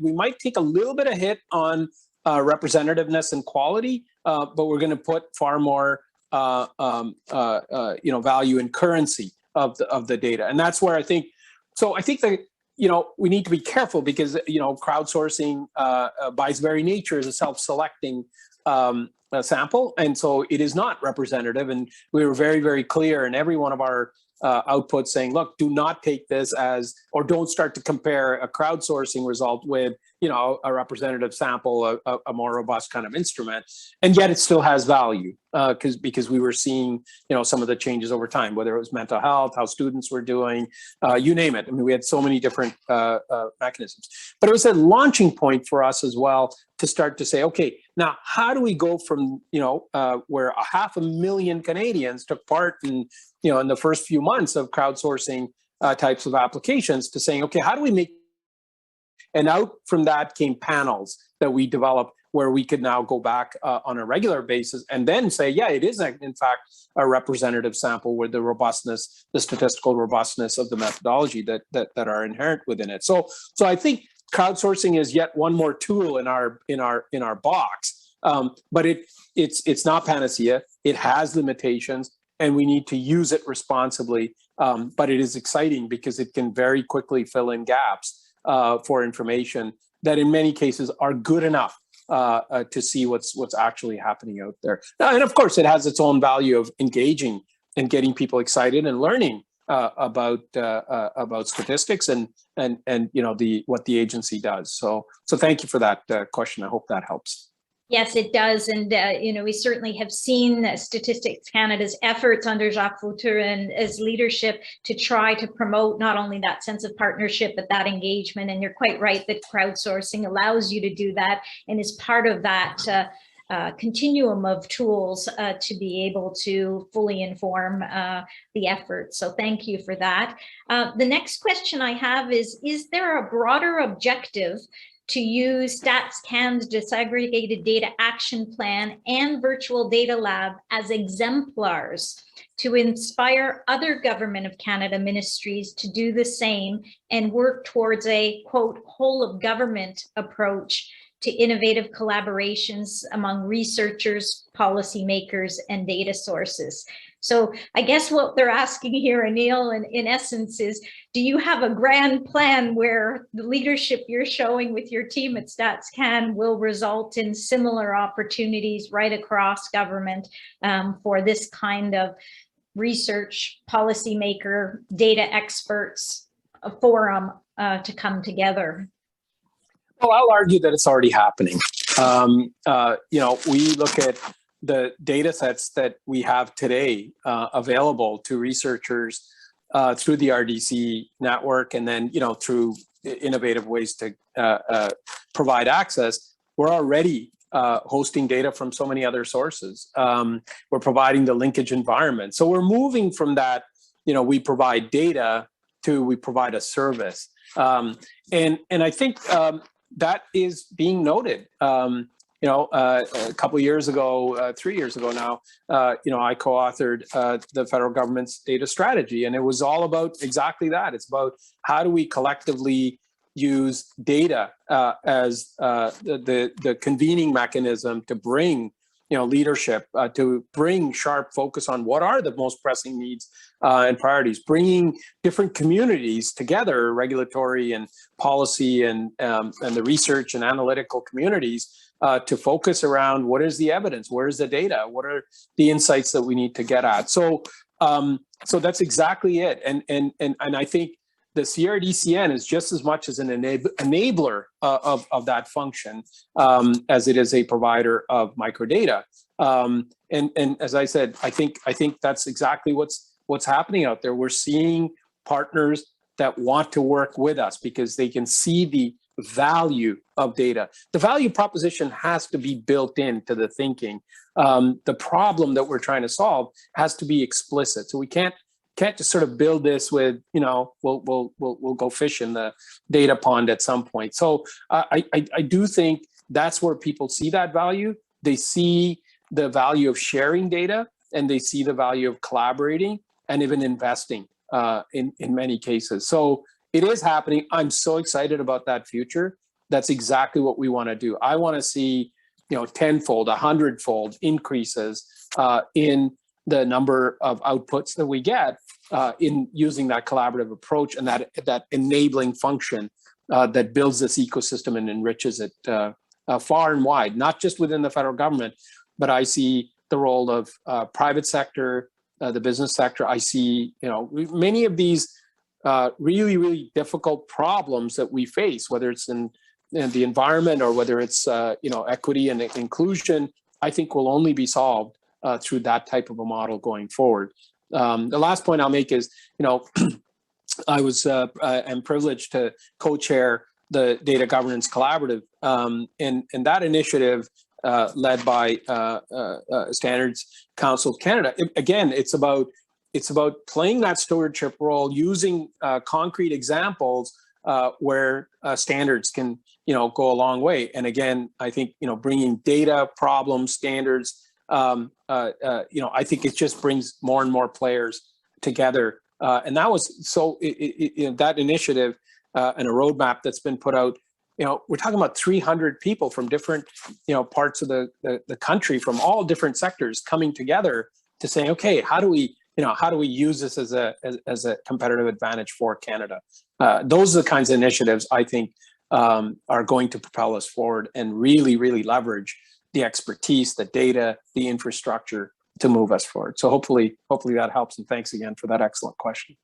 we might take a little bit of hit on representativeness and quality, but we're going to put far more, you know, value and currency of the data. And that's where I think, so I think that, you know, we need to be careful, because, you know, crowdsourcing by its very nature is a self-selecting sample. And so it is not representative. And we were very, very clear in every one of our outputs saying, look, do not take this as, or don't start to compare a crowdsourcing result with, you know, a representative sample, a more robust kind of instrument. And yet it still has value, because we were seeing, you know, some of the changes over time, whether it was mental health, how students were doing, you name it. I mean, we had so many different mechanisms. But it was a launching point for us as well to start to say, okay, now how do we go from, you know, where 500,000 Canadians took part in, you know, in the first few months of crowdsourcing types of applications, to saying, okay, how do we make. And out from that came panels that we developed, where we could now go back on a regular basis and then say, yeah, it is in fact a representative sample with the robustness, the statistical robustness of the methodology that are inherent within it. So I think crowdsourcing is yet one more tool in our box, but it's not panacea. It has limitations, and we need to use it responsibly. But it is exciting because it can very quickly fill in gaps for information that in many cases are good enough to see what's actually happening out there. And of course, it has its own value of engaging and getting people excited and learning about statistics and you know, what the agency does. So thank you for that question. I hope that helps. Yes, it does. And, you know, we certainly have seen Statistics Canada's efforts under Jacques Vauteur and as leadership to try to promote not only that sense of partnership, but that engagement. And you're quite right that crowdsourcing allows you to do that and is part of that continuum of tools to be able to fully inform the effort. So thank you for that. The next question I have is there a broader objective to use StatsCan's disaggregated data action plan and virtual data lab as exemplars to inspire other Government of Canada ministries to do the same and work towards a, quote, whole of government approach to innovative collaborations among researchers, policymakers, and data sources. So I guess what they're asking here, Anil, in essence is, do you have a grand plan where the leadership you're showing with your team at StatsCan will result in similar opportunities right across government for this kind of research, policymaker, data experts, a forum to come together? Well, I'll argue that it's already happening. We look at the data sets that we have today available to researchers through the RDC network, and then through innovative ways to provide access. We're already hosting data from so many other sources. We're providing the linkage environment. So we're moving from that, we provide data to we provide a service. And I think that is being noted. A couple of years ago, 3 years ago now, I co-authored the federal government's data strategy, and it was all about exactly that. It's about how do we collectively use data as the convening mechanism to bring leadership, to bring sharp focus on what are the most pressing needs and priorities, bringing different communities together, regulatory and policy and the research and analytical communities, to focus around what is the evidence, where is the data, what are the insights that we need to get at. So that's exactly it. And I think the CRDCN is just as much as an enabler of that function as it is a provider of microdata. And as I said, I think that's exactly what's happening out there. We're seeing partners that want to work with us because they can see the value of data. The value proposition has to be built into the thinking. The problem that we're trying to solve has to be explicit. So we can't just sort of build this with, we'll go fish in the data pond at some point. So I do think that's where people see that value. They see the value of sharing data, and they see the value of collaborating and even investing in many cases. So it is happening. I'm so excited about that future. That's exactly what we want to do. I want to see, 10-fold, 100-fold increases in the number of outputs that we get in using that collaborative approach and that enabling function that builds this ecosystem and enriches it far and wide, not just within the federal government, but I see the role of private sector, the business sector. I see, many of these really, really difficult problems that we face, whether it's in the environment or whether it's, equity and inclusion, I think will only be solved through that type of a model going forward. The last point I'll make is, I am privileged to co-chair the Data Governance Collaborative, and that initiative led by Standards Council of Canada. Again, it's about playing that stewardship role, using concrete examples where standards can go a long way. And again, I think bringing data, problems, standards. I think it just brings more and more players together. And that was that initiative and a roadmap that's been put out. We're talking about 300 people from different, parts of the country, from all different sectors coming together to say, okay, how do we use this as a competitive advantage for Canada? Those are the kinds of initiatives I think are going to propel us forward and really, really leverage the expertise, the data, the infrastructure to move us forward. So hopefully that helps. And thanks again for that excellent question.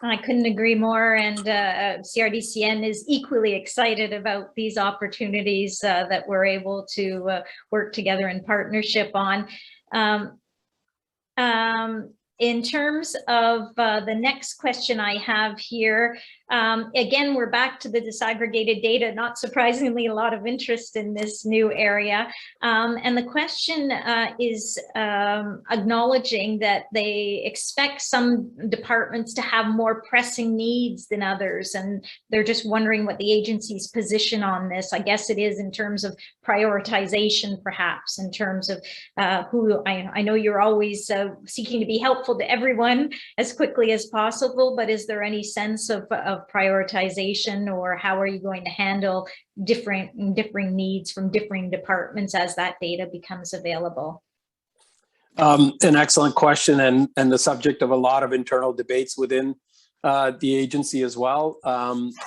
I couldn't agree more. And CRDCN is equally excited about these opportunities that we're able to work together in partnership on. In terms of the next question I have here, again, we're back to the disaggregated data. Not surprisingly, a lot of interest in this new area. And the question is acknowledging that they expect some departments to have more pressing needs than others. And they're just wondering what the agency's position on this. I guess it is in terms of prioritization, perhaps, in terms of who I know you're always seeking to be helpful to everyone as quickly as possible, but is there any sense of prioritization, or how are you going to handle differing needs from differing departments as that data becomes available? An excellent question, and the subject of a lot of internal debates within the agency as well.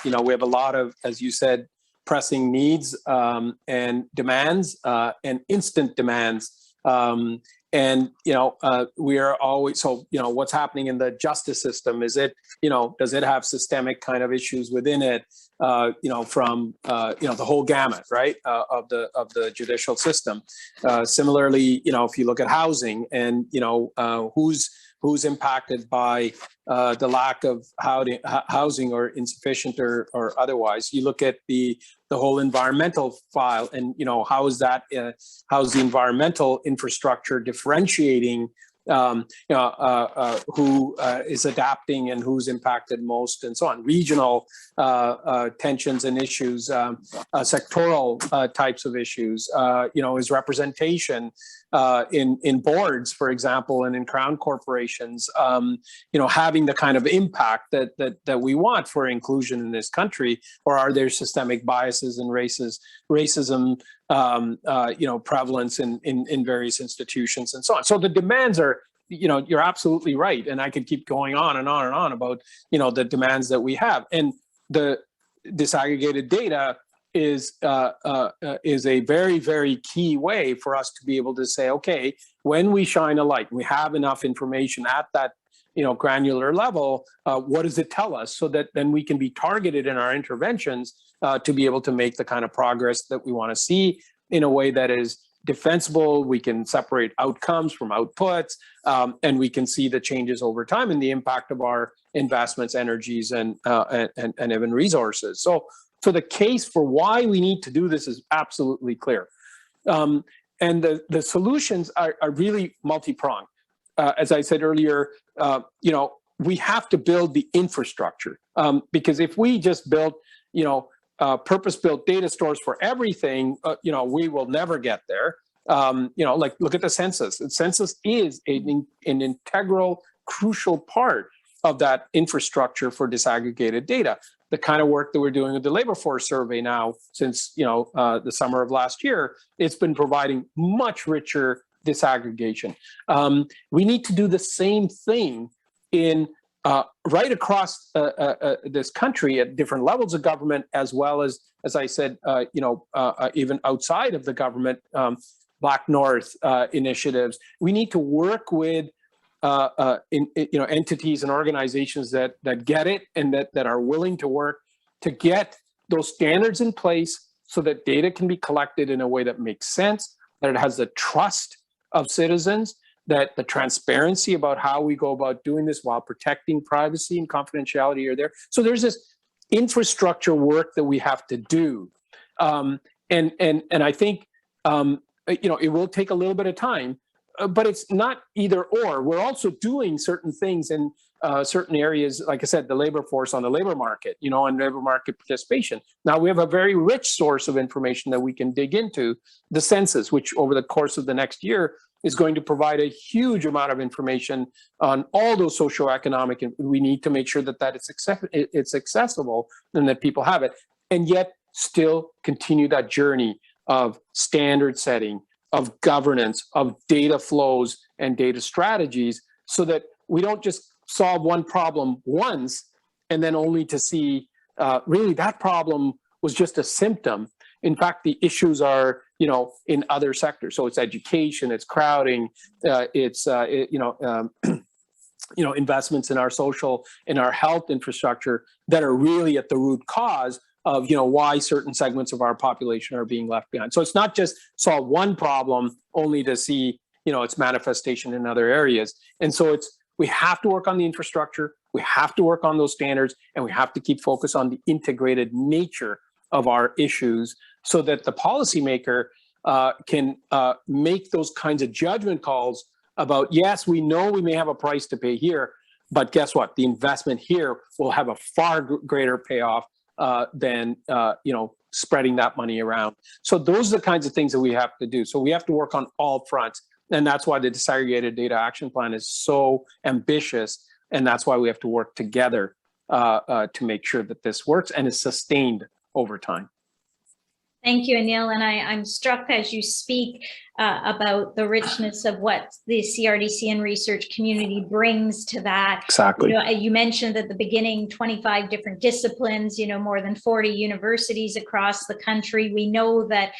You know, we have a lot of, as you said, pressing needs and demands and instant demands. And, you know, we are always, so, you know, what's happening in the justice system, is it, you know, does it have systemic kind of issues within it, you know, from, you know, the whole gamut, right, of the judicial system. Similarly, you know, if you look at housing and, you know, who's impacted by the lack of housing or insufficient or otherwise. You look at the whole environmental file, and you know, how's the environmental infrastructure differentiating who is adapting and who's impacted most, and so on. Regional tensions and issues, sectoral types of issues. You know, is representation in boards, for example, and in crown corporations, you know, having the kind of impact that we want for inclusion in this country, or are there systemic biases and racism, you know, prevalence in various institutions and so on. So the demands are, you know, you're absolutely right, and I could keep going on and on and on about, you know, the demands that we have, and the disaggregated data is a very, very key way for us to be able to say, okay, when we shine a light, we have enough information at that, you know, granular level, what does it tell us, so that then we can be targeted in our interventions to be able to make the kind of progress that we want to see in a way that is defensible. We can separate outcomes from outputs, and we can see the changes over time and the impact of our investments, energies, and even resources. So the case for why we need to do this is absolutely clear. And the solutions are really multi-pronged. As I said earlier, you know, we have to build the infrastructure, because if we just build, you know, purpose-built data stores for everything, you know, we will never get there. You know, like look at the census. The census is an integral, crucial part of that infrastructure for disaggregated data. The kind of work that we're doing with the labor force survey now, since, you know, the summer of last year, it's been providing much richer disaggregation. We need to do the same thing in right across this country at different levels of government, as well as I said, you know, even outside of the government, Black North initiatives. We need to work with you know, entities and organizations that get it and that are willing to work to get those standards in place, so that data can be collected in a way that makes sense, that it has the trust of citizens, that the transparency about how we go about doing this while protecting privacy and confidentiality are there. So there's this infrastructure work that we have to do, and I think you know, it will take a little bit of time. But it's not either or. We're also doing certain things in certain areas, like I said, the labor force on the labor market, you know, and labor market participation. Now we have a very rich source of information that we can dig into, the census, which over the course of the next year is going to provide a huge amount of information on all those socioeconomic, and we need to make sure that it's accessible and that people have it, and yet still continue that journey of standard setting, of governance, of data flows and data strategies, so that we don't just solve one problem once and then only to see really that problem was just a symptom. In fact, the issues are, you know, in other sectors. So it's education, it's crowding, it's you know, investments in our social, in our health infrastructure that are really at the root cause of, you know, why certain segments of our population are being left behind. So it's not just solve one problem only to see, you know, its manifestation in other areas. And so it's We have to work on the infrastructure, we have to work on those standards, and we have to keep focus on the integrated nature of our issues so that the policymaker can make those kinds of judgment calls about, yes, we know we may have a price to pay here, but guess what? The investment here will have a far greater payoff than spreading that money around. So those are the kinds of things that we have to do. So we have to work on all fronts. And that's why the Disaggregated Data Action Plan is so ambitious. And that's why we have to work together to make sure that this works and is sustained over time. Thank you, Anil. And I'm struck as you speak about the richness of what the CRDCN research community brings to that. Exactly. You mentioned at the beginning 25 different disciplines, more than 40 universities across the country. We know that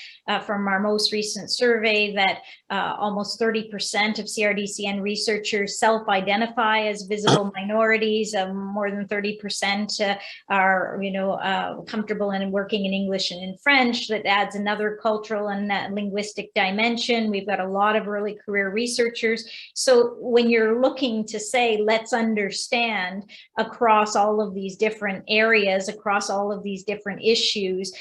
from our most recent survey that almost 30% of CRDCN researchers self-identify as visible minorities. More than 30% are comfortable in working in English and in French. That adds another cultural and linguistic dimension. We've got a lot of early career researchers. So when you're looking to say, let's understand across all of these different areas, across all of these different issues,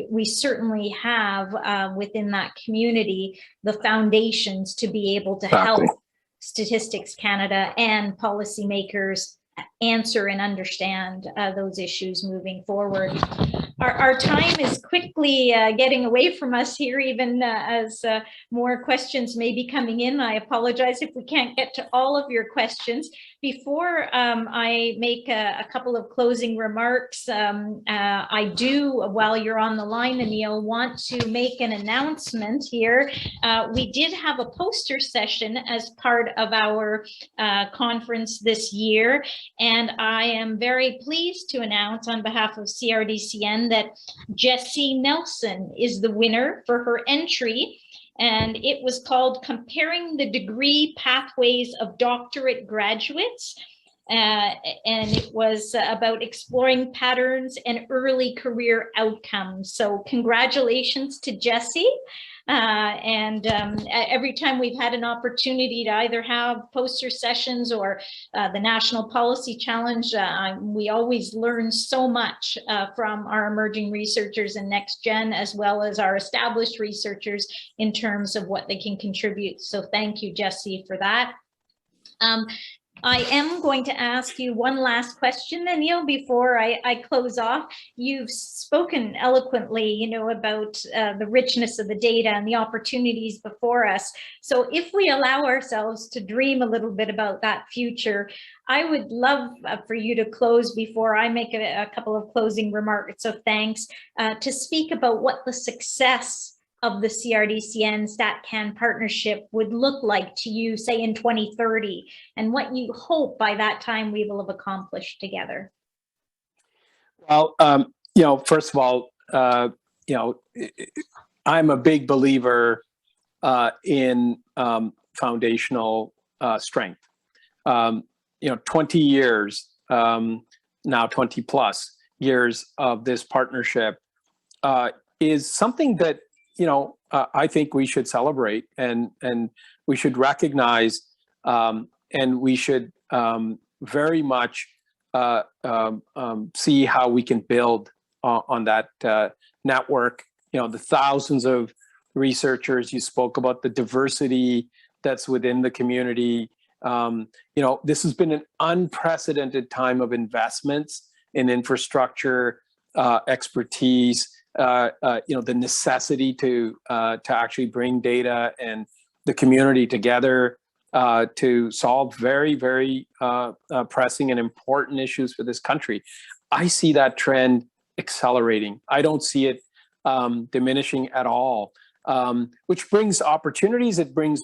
we certainly have within that community the foundations to be able to help Statistics Canada and policymakers answer and understand those issues moving forward. Our time is quickly getting away from us here, even as more questions may be coming in. I apologize if we can't get to all of your questions. Before I make a couple of closing remarks, I do, while you're on the line, Anil, want to make an announcement here. We did have a poster session as part of our conference this year, and I am very pleased to announce on behalf of CRDCN that Jessie Nelson is the winner for her entry, and it was called Comparing the Degree Pathways of Doctorate Graduates. And it was about exploring patterns and early career outcomes. So congratulations to Jessie. Every time we've had an opportunity to either have poster sessions or the National Policy Challenge, we always learn so much from our emerging researchers and next gen, as well as our established researchers in terms of what they can contribute. So thank you, Jessie, for that. I am going to ask you one last question, Anil, before I close off. You've spoken eloquently, about the richness of the data and the opportunities before us. So if we allow ourselves to dream a little bit about that future, I would love for you to close before I make a couple of closing remarks of thanks to speak about what the success of the CRDCN StatCan partnership would look like to you, say in 2030, and what you hope by that time we will have accomplished together? Well, first of all, I'm a big believer in foundational strength. 20 years, now 20 plus years of this partnership is something that I think we should celebrate and we should recognize and we should very much see how we can build on that network. The thousands of researchers you spoke about, the diversity that's within the community. This has been an unprecedented time of investments in infrastructure, expertise. The necessity to actually bring data and the community together to solve very, very pressing and important issues for this country. I see that trend accelerating. I don't see it diminishing at all, which brings opportunities. It brings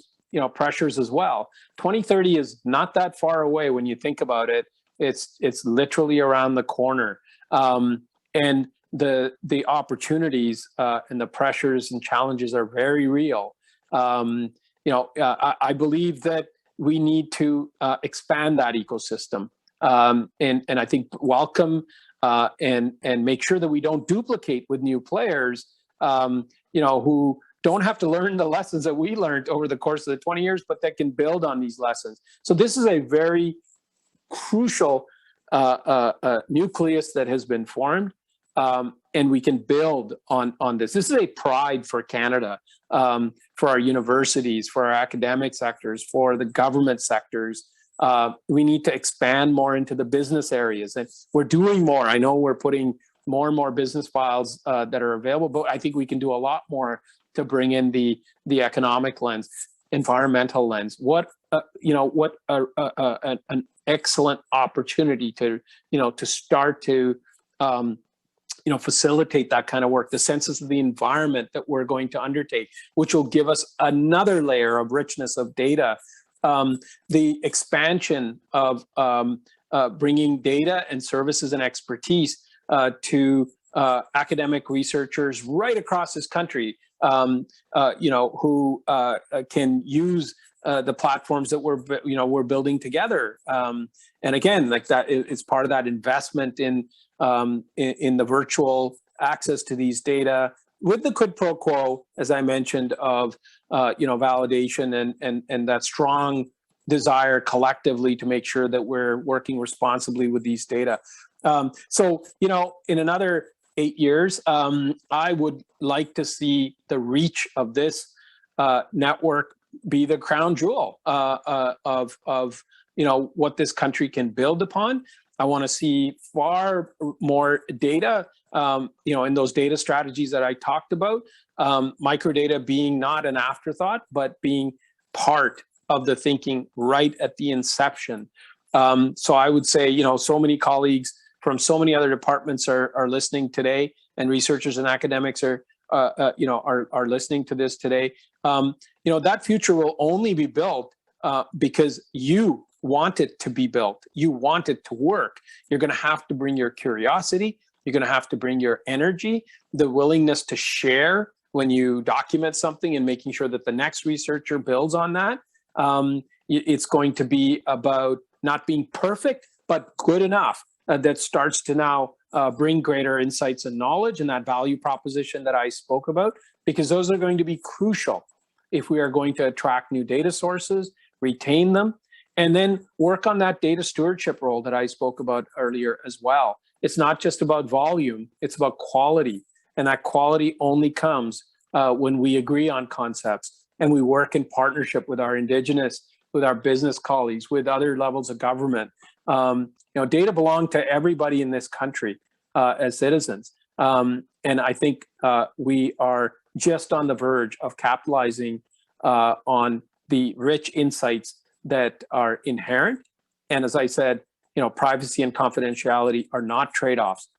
pressures as well. 2030 is not that far away when you think about it. It's literally around the corner, and the opportunities and the pressures and challenges are very real. I believe that we need to expand that ecosystem and I think welcome and make sure that we don't duplicate with new players, who don't have to learn the lessons that we learned over the course of the 20 years, but that can build on these lessons. So this is a very crucial nucleus that has been formed, and we can build on this. This is a pride for Canada, for our universities, for our academic sectors, for the government sectors. We need to expand more into the business areas, and we're doing more. I know we're putting more and more business files that are available, but I think we can do a lot more to bring in the economic lens, environmental lens. What an excellent opportunity to start to facilitate that kind of work. The census of the environment that we're going to undertake, which will give us another layer of richness of data. The expansion of bringing data and services and expertise to academic researchers right across this country, who can use the platforms that we're building together. And again, like that, it's part of that investment in the virtual access to these data, with the quid pro quo, as I mentioned, of validation and that strong desire collectively to make sure that we're working responsibly with these data. So in another 8 years, I would like to see the reach of this network be the crown jewel of what this country can build upon. I want to see far more data, in those data strategies that I talked about, microdata being not an afterthought, but being part of the thinking right at the inception. So I would say, so many colleagues from so many other departments are listening today, and researchers and academics are listening to this today. That future will only be built because you want it to be built. You want it to work. You're going to have to bring your curiosity. You're going to have to bring your energy, the willingness to share when you document something, and making sure that the next researcher builds on that. It's going to be about not being perfect, but good enough that starts to now bring greater insights and knowledge, and that value proposition that I spoke about, because those are going to be crucial if we are going to attract new data sources, retain them, and then work on that data stewardship role that I spoke about earlier as well. It's not just about volume, it's about quality. And that quality only comes when we agree on concepts and we work in partnership with our Indigenous, with our business colleagues, with other levels of government. Data belong to everybody in this country as citizens. And I think we are just on the verge of capitalizing on the rich insights that are inherent. And as I said, privacy and confidentiality are not trade-offs.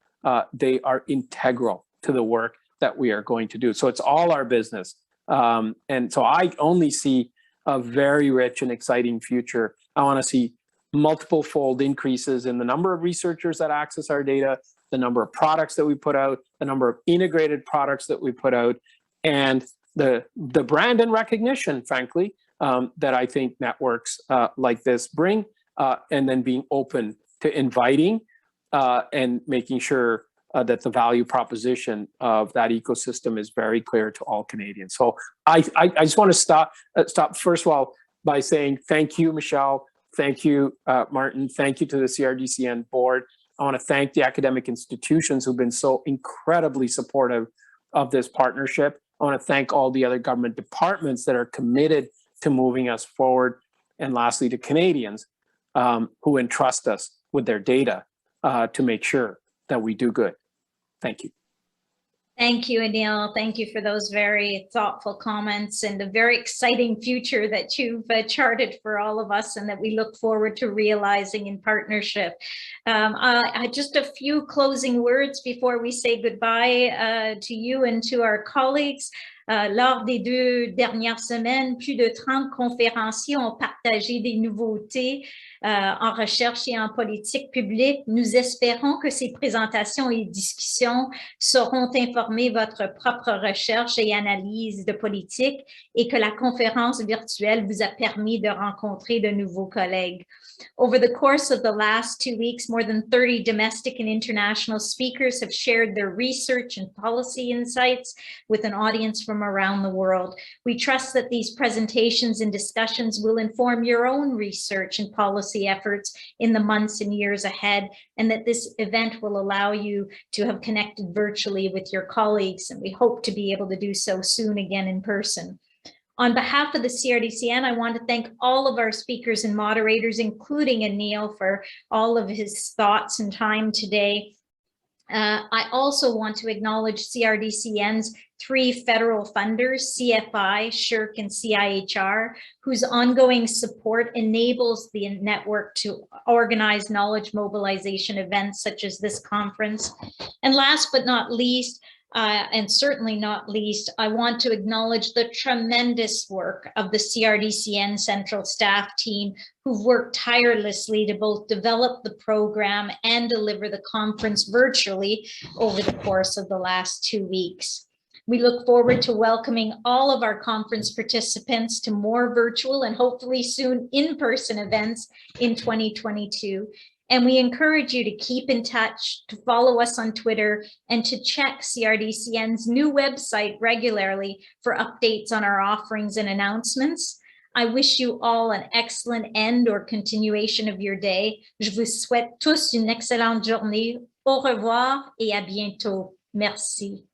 They are integral to the work that we are going to do. So it's all our business. And so I only see a very rich and exciting future. I want to see multiple fold increases in the number of researchers that access our data, the number of products that we put out, the number of integrated products that we put out, and the brand and recognition, frankly, that I think networks like this bring, and then being open to inviting and making sure that the value proposition of that ecosystem is very clear to all Canadians. So I just want to stop first of all by saying thank you, Michelle. Thank you, Martin. Thank you to the CRDCN board. I want to thank the academic institutions who've been so incredibly supportive of this partnership. I want to thank all the other government departments that are committed to moving us forward. And lastly, to Canadians who entrust us with their data to make sure that we do good. Thank you. Thank you, Anil. Thank you for those very thoughtful comments and the very exciting future that you've charted for all of us and that we look forward to realizing in partnership. Just a few closing words before we say goodbye to you and to our colleagues. Lors des 2 dernières semaines, plus de 30 conférenciers ont partagé des nouveautés en recherche et en politique publique. Nous espérons que ces présentations et discussions sauront informer votre propre recherche et analyse de politique et que la conférence virtuelle vous a permis de rencontrer de nouveaux collègues. Over the course of the last 2 weeks, more than 30 domestic and international speakers have shared their research and policy insights with an audience from around the world. We trust that these presentations and discussions will inform your own research and policy policy efforts in the months and years ahead, and that this event will allow you to have connected virtually with your colleagues, and we hope to be able to do so soon again in person. On behalf of the CRDCN, I want to thank all of our speakers and moderators, including Anil, for all of his thoughts and time today. I also want to acknowledge CRDCN's 3 federal funders, CFI, SSHRC, and CIHR, whose ongoing support enables the network to organize knowledge mobilization events such as this conference. And last but not least, and certainly not least, I want to acknowledge the tremendous work of the CRDCN central staff team, who've worked tirelessly to both develop the program and deliver the conference virtually over the course of the last 2 weeks. We look forward to welcoming all of our conference participants to more virtual and hopefully soon in-person events in 2022. And we encourage you to keep in touch, to follow us on Twitter, and to check CRDCN's new website regularly for updates on our offerings and announcements. I wish you all an excellent end or continuation of your day. Je vous souhaite tous une excellente journée. Au revoir et à bientôt. Merci.